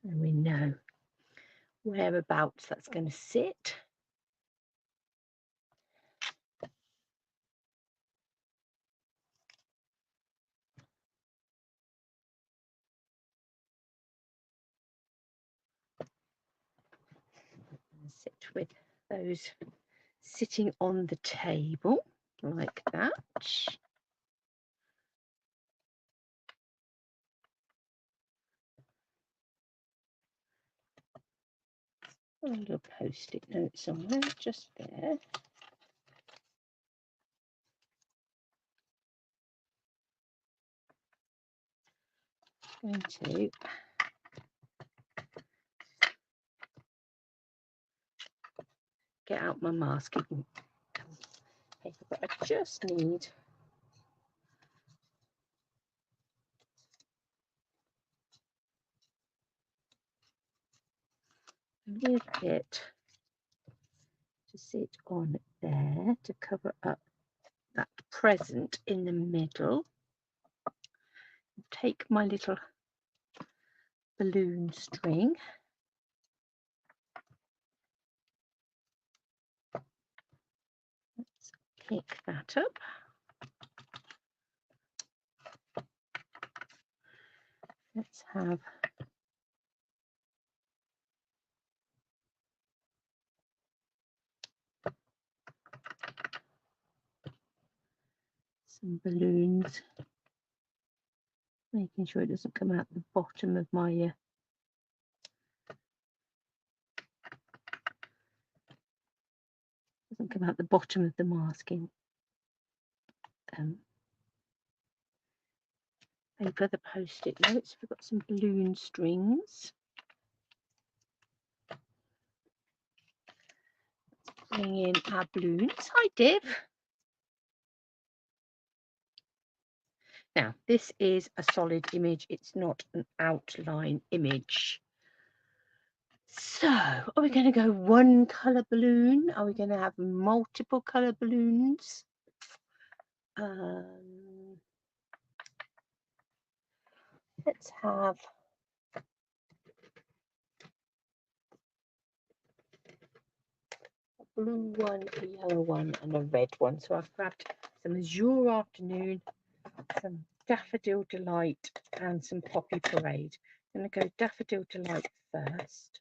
And we know whereabouts that's going to sit. And sit with those sitting on the table like that. A little post-it note somewhere, just there. Going to get out my masking paper, but I just need a little bit to sit on there to cover up that present in the middle. Take my little balloon string. Let's pick that up. Let's have some balloons, making sure it doesn't come out the bottom of my of the masking paper, the post-it notes. We've got some balloon strings. Let's bring in our balloons. Hi, Div. Now, this is a solid image. It's not an outline image. So, are we going to go one colour balloon? Are we going to have multiple colour balloons? Let's have a blue one, a yellow one, and a red one. So I've grabbed some Azure Afternoon, some Daffodil Delight, and some Poppy Parade. I'm going to go Daffodil Delight first.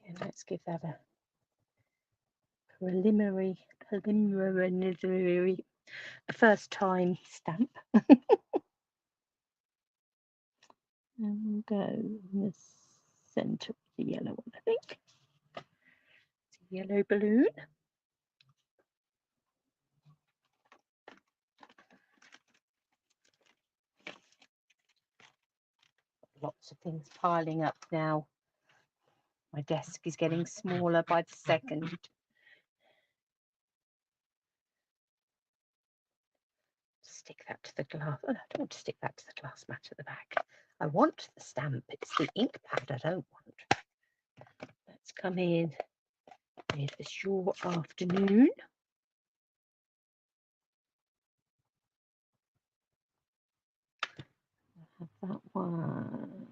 Again, let's give that a preliminary, a first time stamp. And we'll go in the centre of the yellow one, I think. It's a yellow balloon. Lots of things piling up now. My desk is getting smaller by the second. Stick that to the glass. Oh, no, I don't want to stick that to the glass mat at the back. I want the stamp. It's the ink pad I don't want. Let's come in with Azure Afternoon. have that one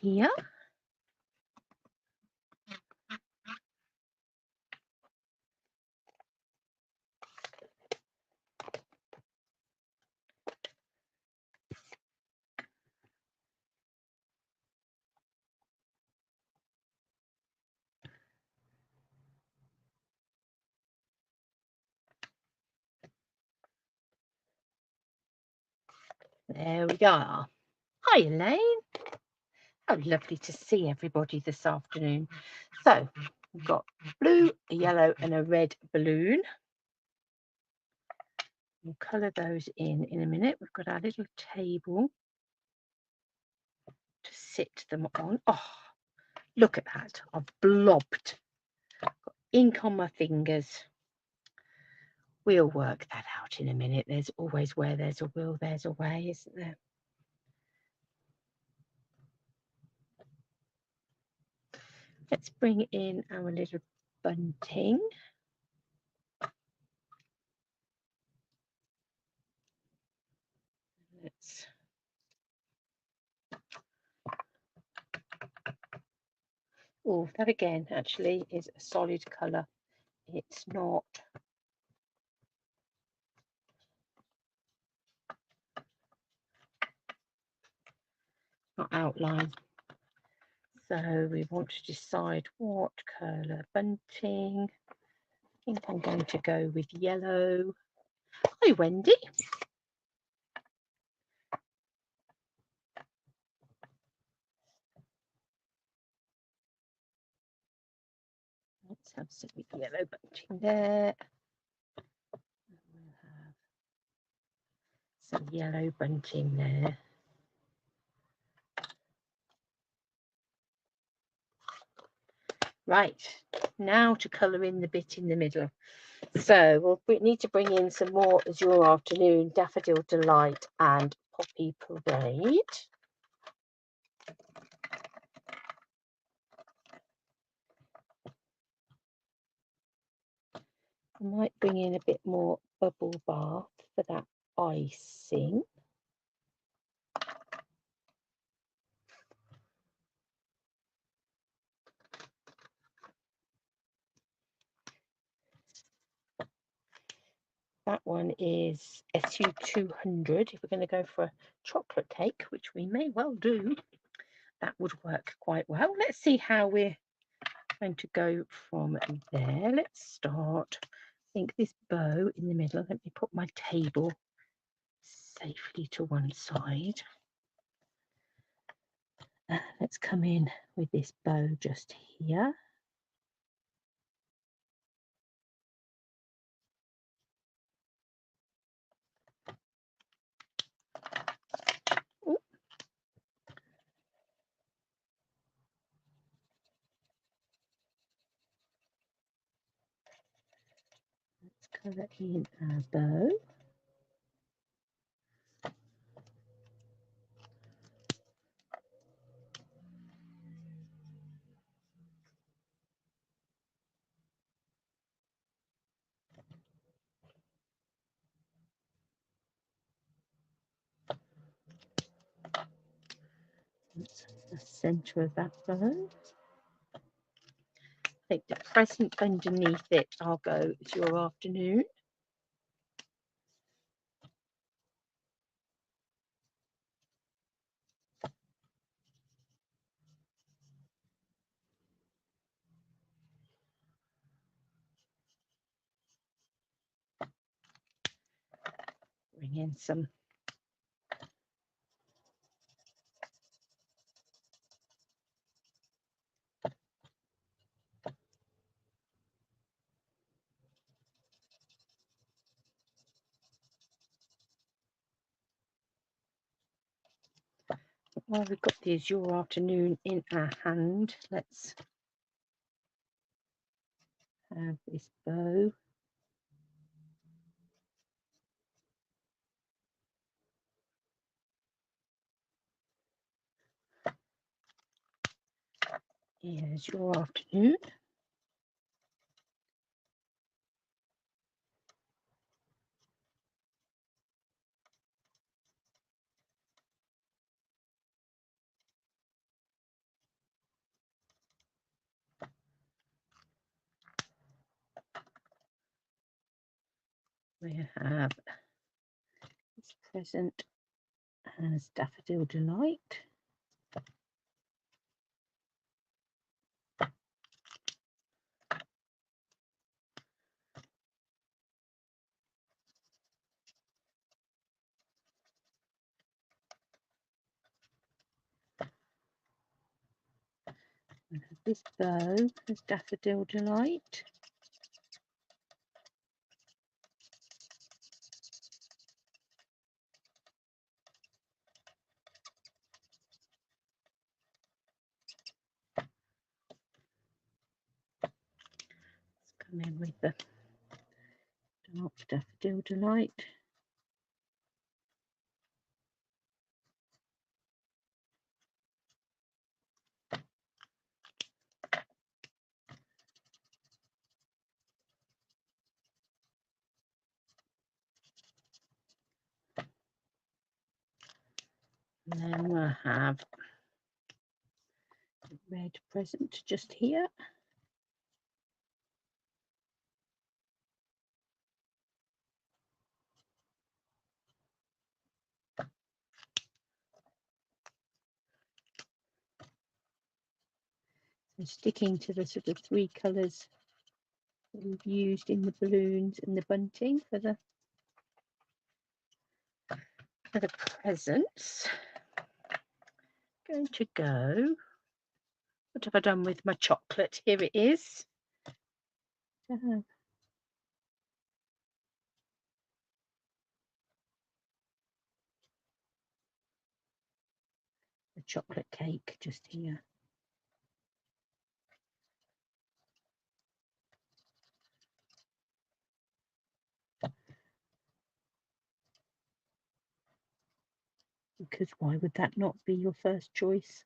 here. There we go. Hi, Elaine. How lovely to see everybody this afternoon. So we've got blue, a yellow and a red balloon. We'll colour those in a minute. We've got our little table to sit them on. Oh, look at that. I've blobbed. Got ink on my fingers. We'll work that out in a minute. There's always where there's a will, there's a way, isn't there? Let's bring in our little bunting. Let's oh, that again actually is a solid colour. It's not outline. So we want to decide what colour bunting. I think I'm going to go with yellow. Hi, Wendy. Let's have some yellow bunting there. We'll have some yellow bunting there. Right, now to colour in the bit in the middle. So we'll need to bring in some more Azure Afternoon, Daffodil Delight and Poppy Parade. I might bring in a bit more Bubble Bath for that icing. That one is SU200. If we're going to go for a chocolate cake, which we may well do, that would work quite well. Let's see how we're going to go from there. Let's start. I think this bow in the middle. Let me put my table safely to one side. Let's come in with this bow just here. Ooh. Let's colour in our bow. That's the centre of that bow. I think the present underneath it, I'll go It's Your Afternoon. Bring in some while we've got the Azure Afternoon in our hand, let's have this bow. Here's Your Afternoon. We have this present as Daffodil Delight. We have this bow as Daffodil Delight. Come in with the dark Daffodil Delight. And then we'll have the red present just here. So sticking to the sort of 3 colours that we've used in the balloons and the bunting for the presents. Going to go. What have I done with my chocolate? Here it is. The chocolate cake just here. Because why would that not be your first choice?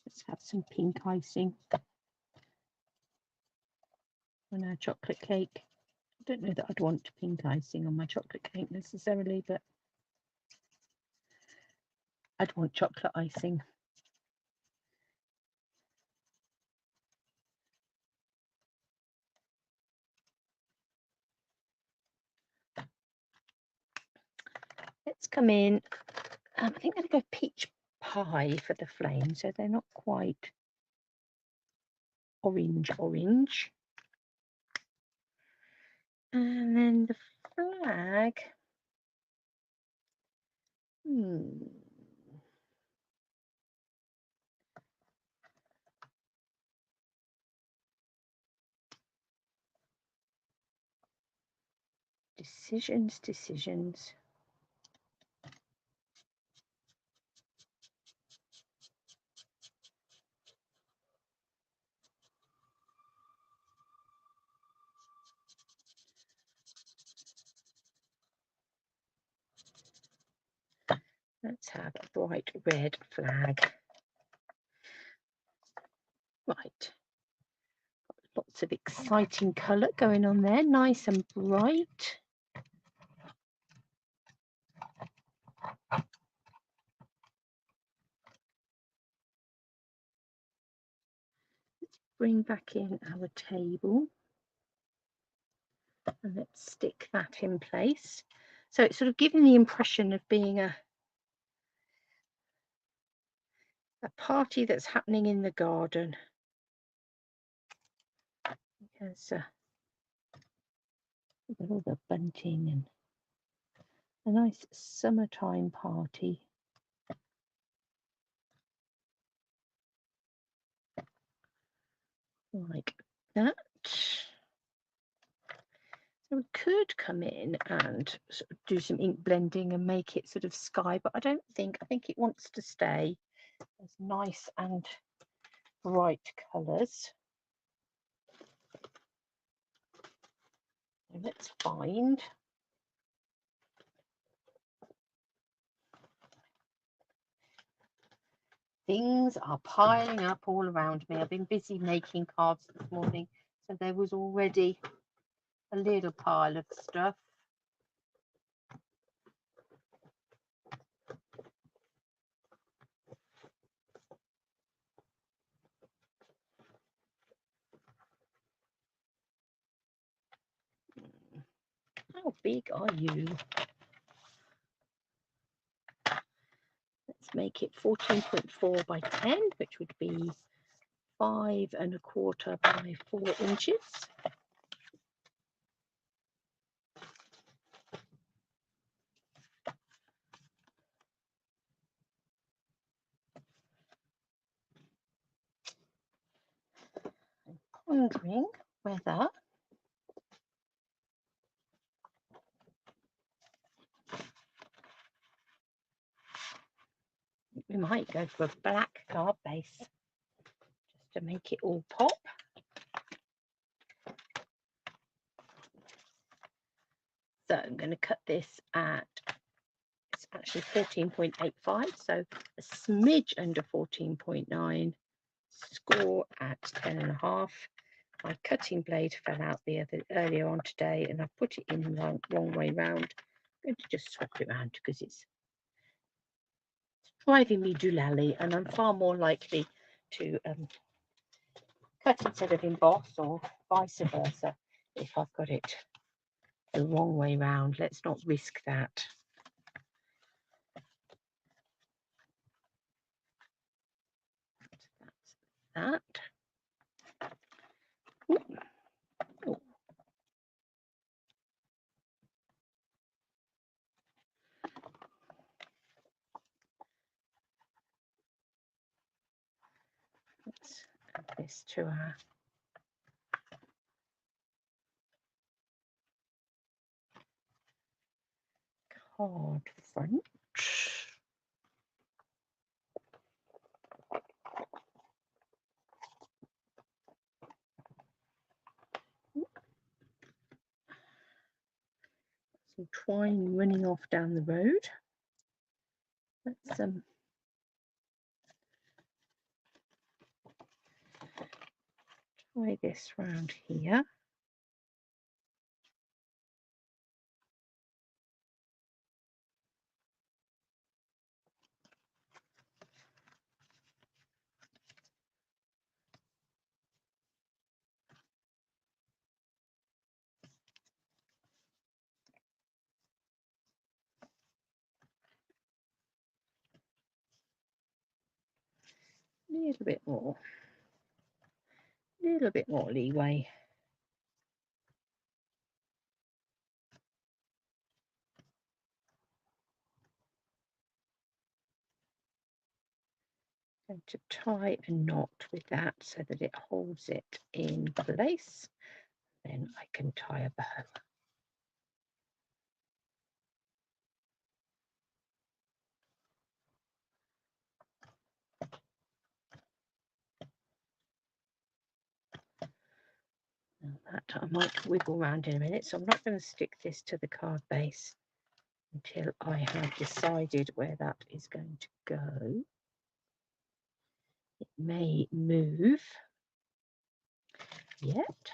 Let's have some pink icing on our chocolate cake. I don't know that I'd want pink icing on my chocolate cake necessarily, but I'd want chocolate icing. Let's come in. I think I'm going to go peach pie for the flame, so they're not quite orange. And then the flag. Decisions. Let's have a bright red flag. Right. Lots of exciting colour going on there, nice and bright. Let's bring back in our table and let's stick that in place. So it's sort of giving the impression of being a party that's happening in the garden. There's all the bunting and a nice summertime party. Like that. So we could come in and sort of do some ink blending and make it sort of sky, but I think it wants to stay There's nice and bright colours. So let's find things are piling up all around me. I've been busy making cards this morning, so there was already a little pile of stuff. How big are you? Let's make it 14.4 by 10, which would be 5 1/4 by 4 inches. I'm pondering whether we might go for a black card base just to make it all pop. So I'm going to cut this at, it's actually 14.85, so a smidge under 14.9, score at 10.5. My cutting blade fell out earlier on today, and I put it in the wrong way round. I'm going to just swap it around because it's driving me doolally, and I'm far more likely to cut instead of emboss, or vice versa, if I've got it the wrong way round. Let's not risk that. That's that. Ooh. Ooh. Let's add this to our card front. Some twine running off down the road. Let's tie this round here. A little bit more leeway. Going to tie a knot with that so that it holds it in place. Then I can tie a bow. That I might wiggle around in a minute, so I'm not going to stick this to the card base until I have decided where that is going to go. It may move yet.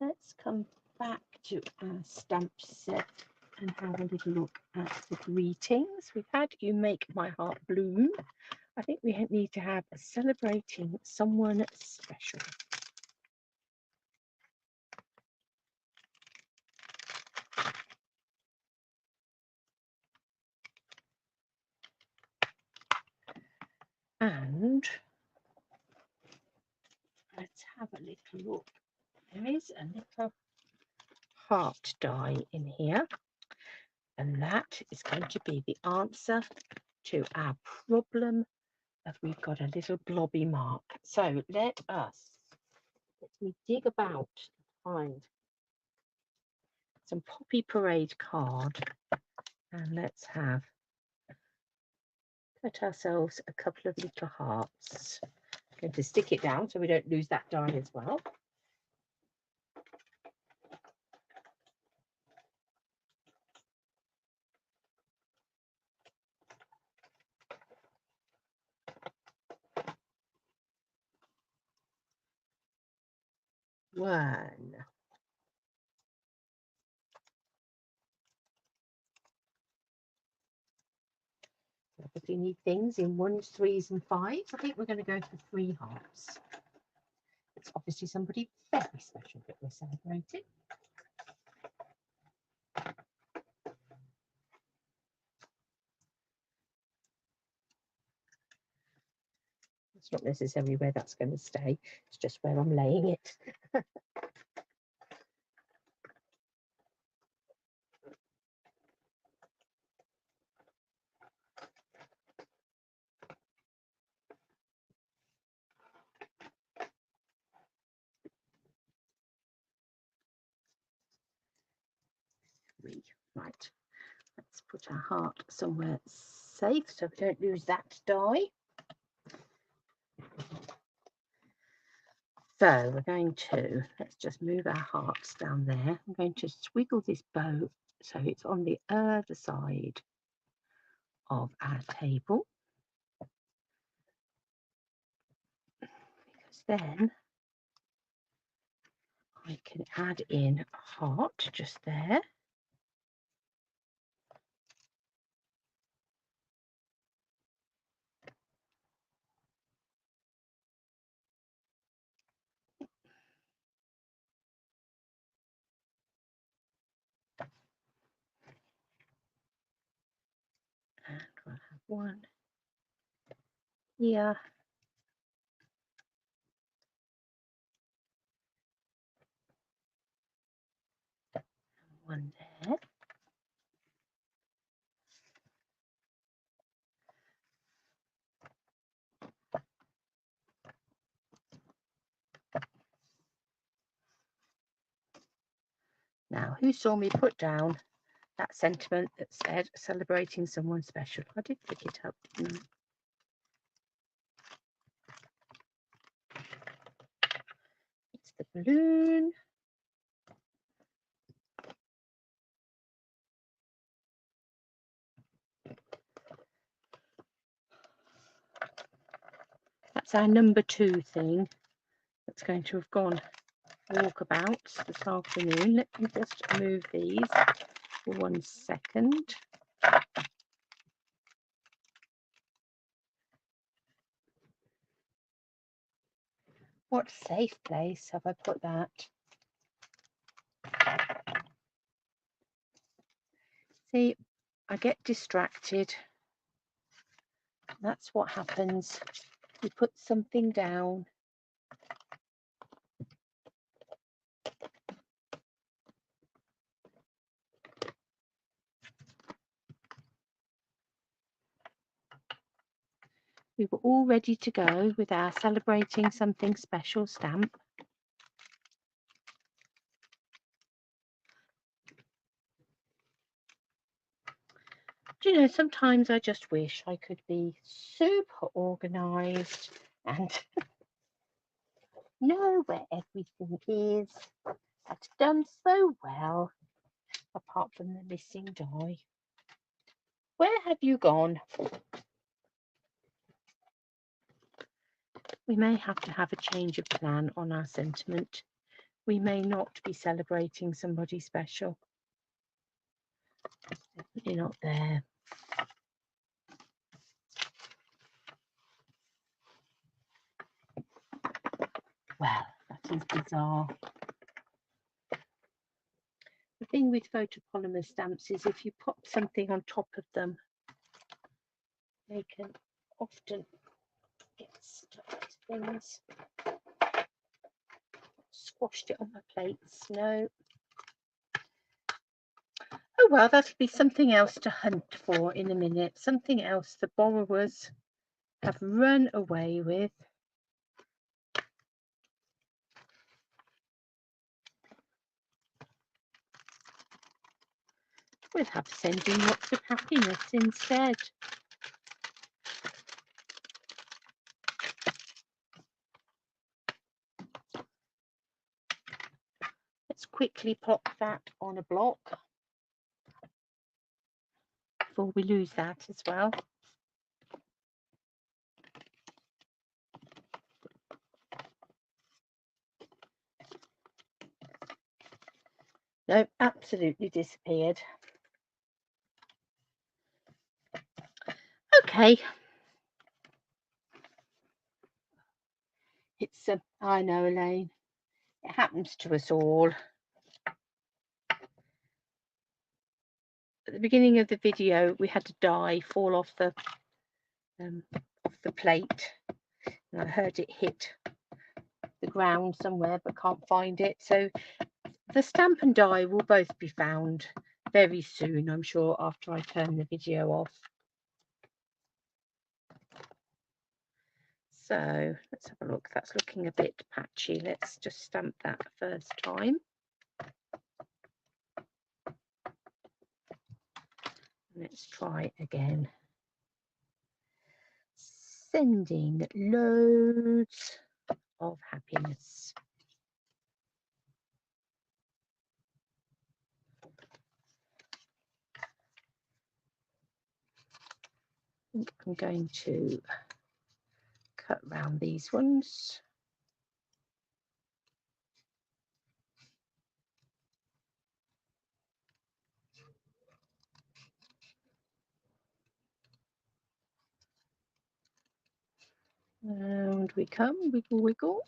Let's come back to our stamp set and have a little look at the greetings. We've had You Make My Heart Bloom. I think we need to have a celebrating someone special. And let's have a little look. There is a little heart die in here, and that is going to be the answer to our problem of we've got a little blobby mark. So let me dig about find some Poppy Parade card, and let's cut ourselves a couple of little hearts. I'm going to stick it down so we don't lose that die as well. One. Obviously need things in 1s, 3s and 5s. I think we're going to go for 3 hearts. It's obviously somebody very special that we're celebrating. It's not necessarily where that's going to stay. It's just where I'm laying it. Right, let's put our heart somewhere safe so we don't lose that die. So we're going to, let's just move our hearts down there. I'm going to swiggle this bow so it's on the other side of our table, because then I can add in a heart just there. And we'll have one here. One there. Now, who saw me put down that sentiment that said celebrating someone special? I did pick it up, didn't I? It's the balloon. That's our number 2 thing that's going to have gone walkabouts this afternoon. Let me just move these for 1 second. What safe place have I put that? See, I get distracted. That's what happens. You put something down. We were all ready to go with our celebrating something special stamp. Do you know, sometimes I just wish I could be super organised and know where everything is. That's done so well, apart from the missing die. Where have you gone? We may have to have a change of plan on our sentiment. We may not be celebrating somebody special. Definitely not there. Well, that is bizarre. The thing with photopolymer stamps is if you pop something on top of them, they can often get stuck to things. Squashed it on my plates. No. Oh well, that'll be something else to hunt for in a minute. Something else the borrowers have run away with. We'll have sending lots of happiness instead. Let's quickly pop that on a block before we lose that as well. No, absolutely disappeared. Okay. It's I know, Elaine. It happens to us all. At the beginning of the video, we had a die fall off the plate, and I heard it hit the ground somewhere, but can't find it. So the stamp and die will both be found very soon, I'm sure, after I turn the video off. So let's have a look. That's looking a bit patchy. Let's just stamp that first time. Let's try again. Sending loads of happiness. I think I'm going to cut round these ones. Round we come, wiggle, wiggle.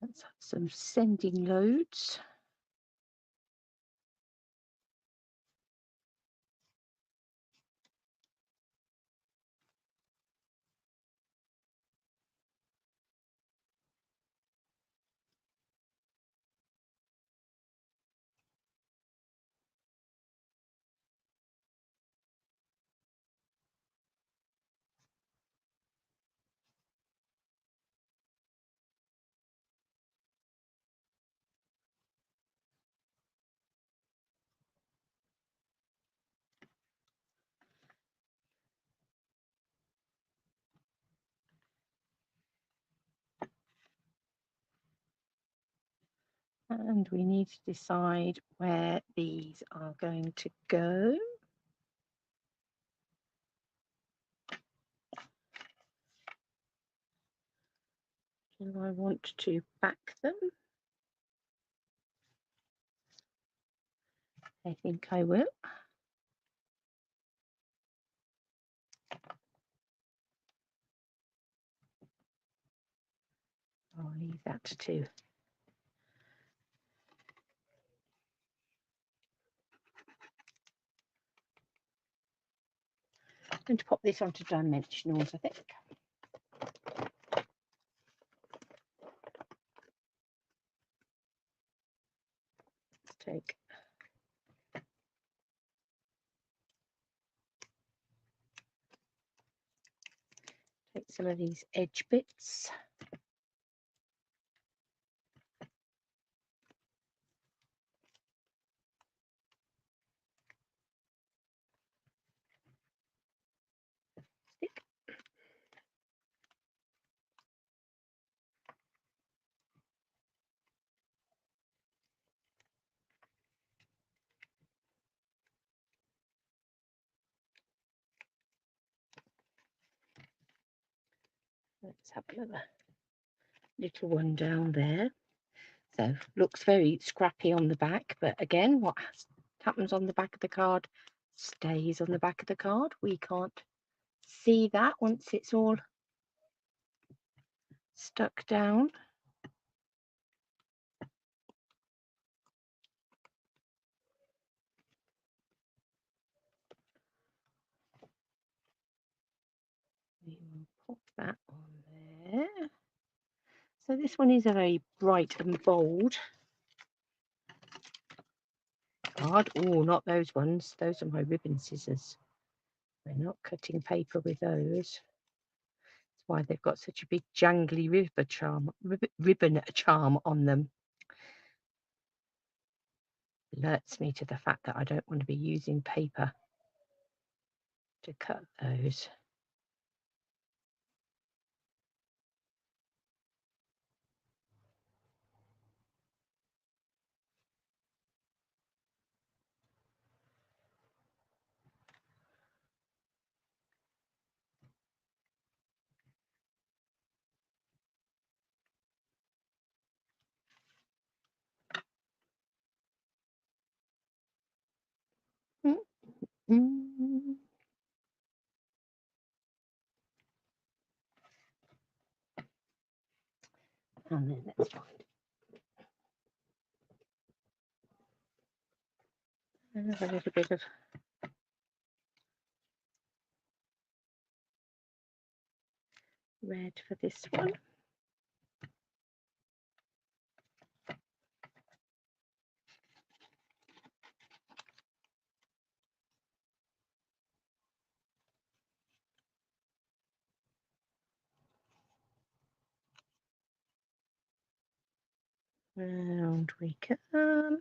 Let's have some sending loads. And we need to decide where these are going to go. Do I want to back them? I think I will. I'll leave that too. I'm going to pop this onto dimensionals, I think. Let's take some of these edge bits. Stick. Let's have another little one down there. So looks very scrappy on the back, but again, what happens on the back of the card stays on the back of the card. We can't see that once it's all stuck down. We will pop that on there. So this one is a very bright and bold card. Oh, not those ones. Those are my ribbon scissors. We're not cutting paper with those. That's why they've got such a big jangly ribbon charm on them. Alerts me to the fact that I don't want to be using paper to cut those. Mm-hmm. And then let's find a little bit of red for this one. Round we come.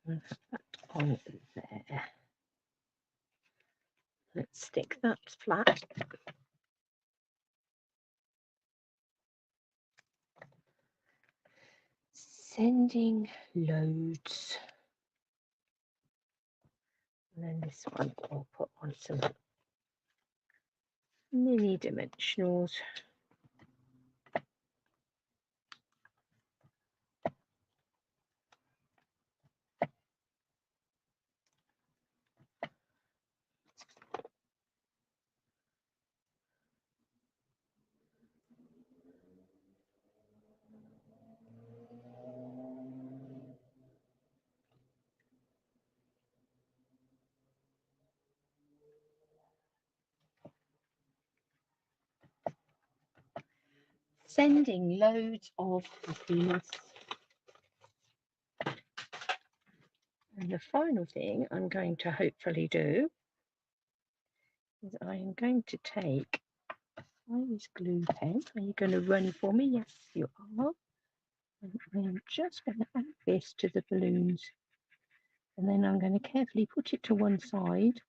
Put that on there. Let's stick that flat. Sending loads. And then this one I'll put on some mini dimensionals. Sending loads of happiness. And the final thing I'm going to hopefully do is I am going to take Iris glue pen. Are you going to run for me? Yes, you are. And I am just going to add this to the balloons. And then I'm going to carefully put it to one side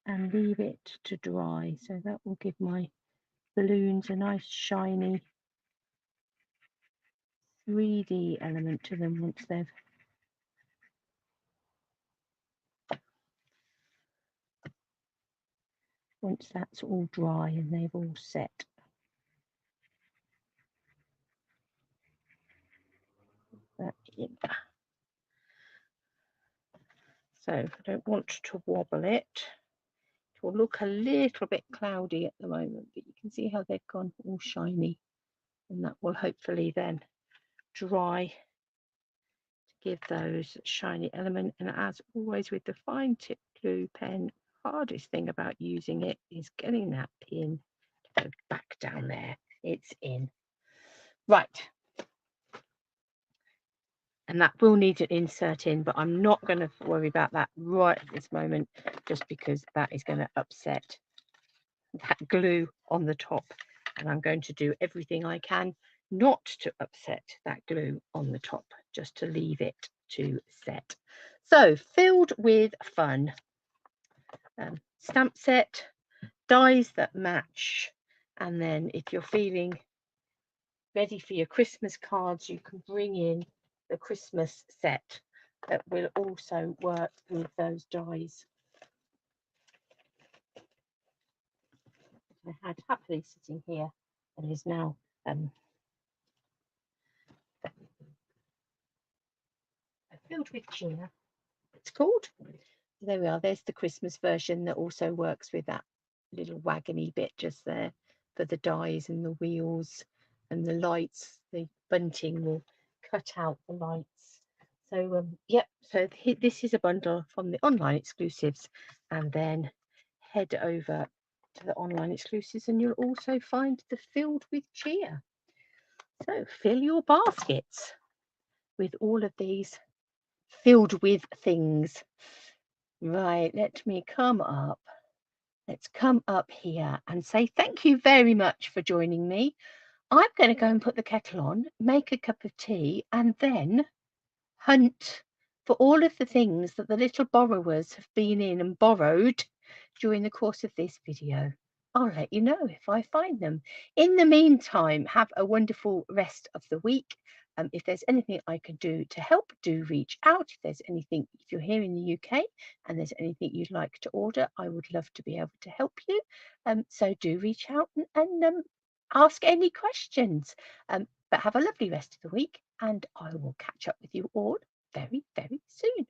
and leave it to dry. So that will give my balloons a nice shiny 3D element to them once that's all dry and they've all set. That in. So I don't want to wobble it. It will look a little bit cloudy at the moment, but you can see how they've gone all shiny, and that will hopefully then dry to give those shiny element. And as always with the fine tip glue pen, hardest thing about using it is getting that pin to go back down there. It's in. Right. And that will need an insert in, but I'm not going to worry about that right at this moment, just because that is going to upset that glue on the top. And I'm going to do everything I can not to upset that glue on the top, just to leave it to set. So filled with fun. Stamp set, dies that match, and then if you're feeling ready for your Christmas cards, you can bring in the Christmas set that will also work with those dies. I had happily sitting here and is now Filled with cheer, it's called. There we are. There's the Christmas version that also works with that little wagony bit just there for the dies and the wheels and the lights. The bunting will cut out the lights. So yep. So this is a bundle from the online exclusives, and then head over to the online exclusives, and you'll also find the Filled with Cheer. So fill your baskets with all of these filled with things. Right, let me come up. Let's come up here and say thank you very much for joining me. I'm going to go and put the kettle on, make a cup of tea, and then hunt for all of the things that the little borrowers have been in and borrowed during the course of this video. I'll let you know if I find them. In the meantime, have a wonderful rest of the week. If there's anything I can do to help, do reach out. If there's anything, if you're here in the UK and there's anything you'd like to order, I would love to be able to help you. So do reach out and ask any questions. But have a lovely rest of the week, and I will catch up with you all very, very soon.